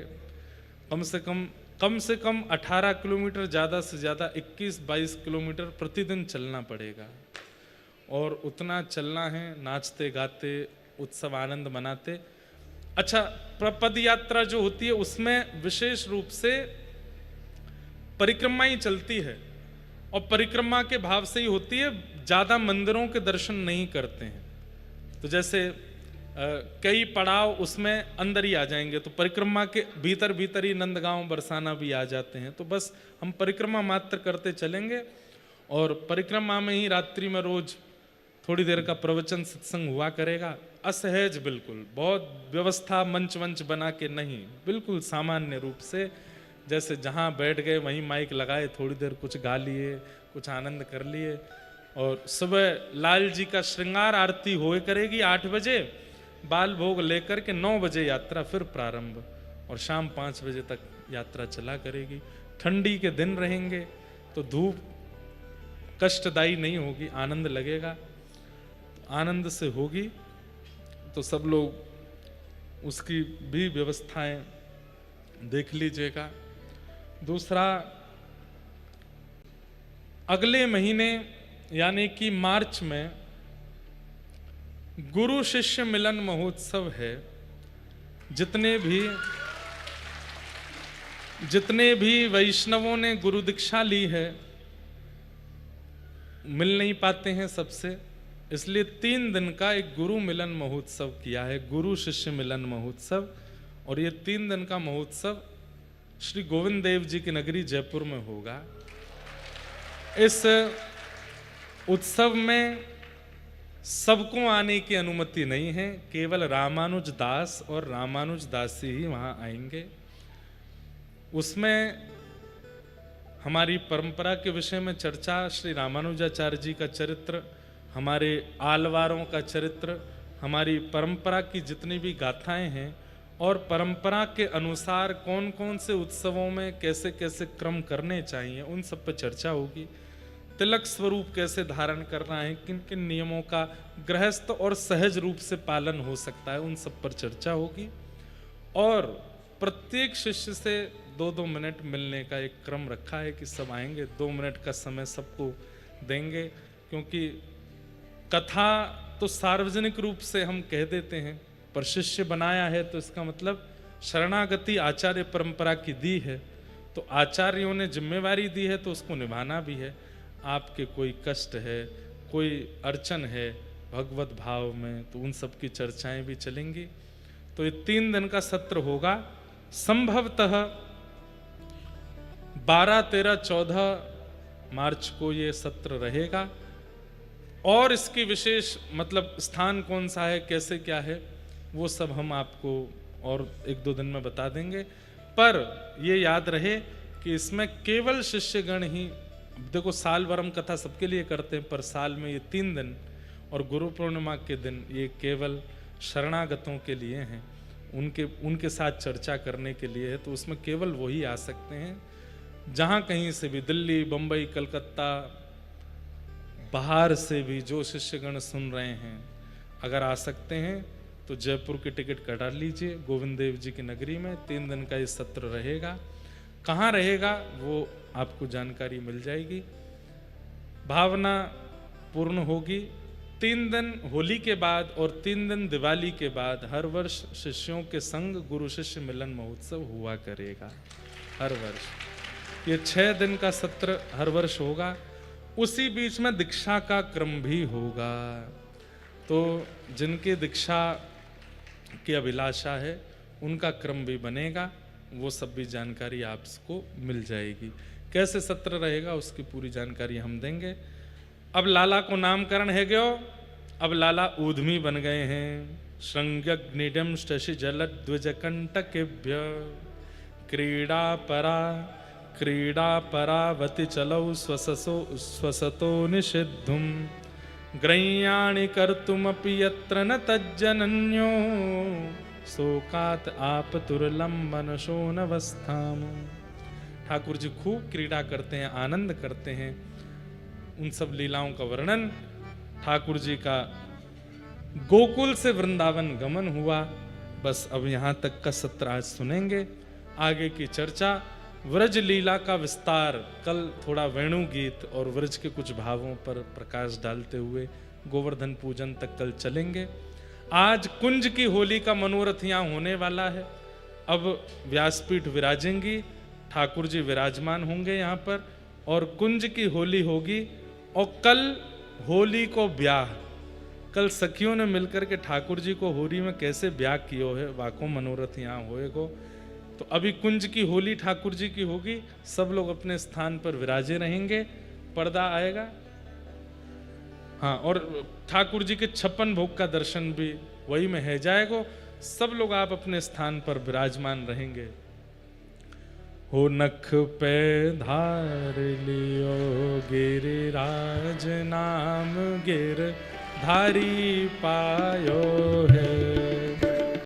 कम से कम 18 किलोमीटर, ज़्यादा से ज़्यादा 21-22 किलोमीटर प्रतिदिन चलना पड़ेगा। और उतना चलना है, नाचते गाते उत्सव आनंद मनाते। अच्छा, पद यात्रा जो होती है उसमें विशेष रूप से परिक्रमा ही चलती है, और परिक्रमा के भाव से ही होती है, ज्यादा मंदिरों के दर्शन नहीं करते हैं। तो जैसे कई पड़ाव उसमें अंदर ही आ जाएंगे, तो परिक्रमा के भीतर भीतर ही नंदगांव बरसाना भी आ जाते हैं। तो बस हम परिक्रमा मात्र करते चलेंगे, और परिक्रमा में ही रात्रि में रोज थोड़ी देर का प्रवचन सत्संग हुआ करेगा, असहज बिल्कुल, बहुत व्यवस्था मंच वंच बना के नहीं, बिल्कुल सामान्य रूप से, जैसे जहाँ बैठ गए वहीं माइक लगाए, थोड़ी देर कुछ गा लिए, कुछ आनंद कर लिए। और सुबह लाल जी का श्रृंगार आरती होए करेगी 8 बजे, बाल भोग लेकर के 9 बजे यात्रा फिर प्रारंभ, और शाम 5 बजे तक यात्रा चला करेगी। ठंडी के दिन रहेंगे तो धूप कष्टदायी नहीं होगी, आनंद लगेगा, आनंद से होगी। तो सब लोग उसकी भी व्यवस्थाएं देख लीजिएगा। दूसरा, अगले महीने यानी कि मार्च में गुरु शिष्य मिलन महोत्सव है। जितने भी वैष्णवों ने गुरु दीक्षा ली है मिल नहीं पाते हैं सबसे, इसलिए 3 दिन का एक गुरु मिलन महोत्सव किया है, गुरु शिष्य मिलन महोत्सव। और ये 3 दिन का महोत्सव श्री गोविंद देव जी की नगरी जयपुर में होगा। इस उत्सव में सबको आने की अनुमति नहीं है, केवल रामानुज दास और रामानुज दासी ही वहां आएंगे। उसमें हमारी परंपरा के विषय में चर्चा, श्री रामानुजाचार्य जी का चरित्र, हमारे आलवारों का चरित्र, हमारी परंपरा की जितनी भी गाथाएं हैं, और परंपरा के अनुसार कौन कौन से उत्सवों में कैसे कैसे क्रम करने चाहिए, उन सब पर चर्चा होगी। तिलक स्वरूप कैसे धारण करना है, किन किन नियमों का गृहस्थ और सहज रूप से पालन हो सकता है, उन सब पर चर्चा होगी। और प्रत्येक शिष्य से 2-2 मिनट मिलने का एक क्रम रखा है कि सब आएंगे, 2 मिनट का समय सबको देंगे, क्योंकि कथा तो सार्वजनिक रूप से हम कह देते हैं, पर शिष्य बनाया है तो इसका मतलब शरणागति आचार्य परंपरा की दी है, तो आचार्यों ने जिम्मेवारी दी है तो उसको निभाना भी है। आपके कोई कष्ट है, कोई अड़चन है भगवत भाव में, तो उन सब की चर्चाएं भी चलेंगी। तो ये 3 दिन का सत्र होगा। संभवतः 12, 13, 14 मार्च को ये सत्र रहेगा। और इसकी विशेष मतलब स्थान कौन सा है, कैसे क्या है, वो सब हम आपको और 1-2 दिन में बता देंगे। पर ये याद रहे कि इसमें केवल शिष्यगण ही, देखो साल भर हम कथा सबके लिए करते हैं, पर साल में ये 3 दिन और गुरु पूर्णिमा के दिन ये केवल शरणागतों के लिए हैं, उनके साथ चर्चा करने के लिए है। तो उसमें केवल वही आ सकते हैं। जहाँ कहीं से भी, दिल्ली, बम्बई, कलकत्ता, बाहर से भी जो शिष्यगण सुन रहे हैं, अगर आ सकते हैं तो जयपुर की टिकट कटा लीजिए। गोविंद देव जी की नगरी में 3 दिन का ये सत्र रहेगा। कहाँ रहेगा वो आपको जानकारी मिल जाएगी। भावना पूर्ण होगी। 3 दिन होली के बाद और 3 दिन दिवाली के बाद हर वर्ष शिष्यों के संग गुरु शिष्य मिलन महोत्सव हुआ करेगा, हर वर्ष। ये 6 दिन का सत्र हर वर्ष होगा। उसी बीच में दीक्षा का क्रम भी होगा। तो जिनकी दीक्षा की अभिलाषा है उनका क्रम भी बनेगा, वो सब भी जानकारी आपको मिल जाएगी। कैसे सत्र रहेगा उसकी पूरी जानकारी हम देंगे। अब लाला को नामकरण है गयो, अब लाला ऊधमी बन गए हैं। श्रृंगग्निडम शशि जलद्विजकंटकेभ्य क्रीडा परावति चलौ स्वसतो निषिद्धुम ग्रह्याणि कर्तुमपि यत्र न तज्जनन्यो शोकात आपतुर्लंबनशो नवस्थाम। ठाकुर जी खूब क्रीड़ा करते हैं, आनंद करते हैं। उन सब लीलाओं का वर्णन, ठाकुर जी का गोकुल से वृंदावन गमन हुआ। बस अब यहाँ तक का सत्र आज सुनेंगे। आगे की चर्चा व्रज लीला का विस्तार, कल थोड़ा वेणु गीत और व्रज के कुछ भावों पर प्रकाश डालते हुए गोवर्धन पूजन तक कल चलेंगे। आज कुंज की होली का मनोरथ यहाँ होने वाला है। अब व्यासपीठ विराजेंगी, ठाकुर जी विराजमान होंगे यहाँ पर और कुंज की होली होगी। और कल होली को ब्याह, कल सखियों ने मिलकर के ठाकुर जी को होली में कैसे ब्याह कियो है, वाको मनोरथ यहाँ होएगो। तो अभी कुंज की होली ठाकुर जी की होगी, सब लोग अपने स्थान पर विराजे रहेंगे। पर्दा आएगा, हाँ, और ठाकुर जी के 56 भोग का दर्शन भी वही में है जाएगा। सब लोग आप अपने स्थान पर विराजमान रहेंगे। हो नख पे धार लियो गिरिराज नाम गिर धारी पायो,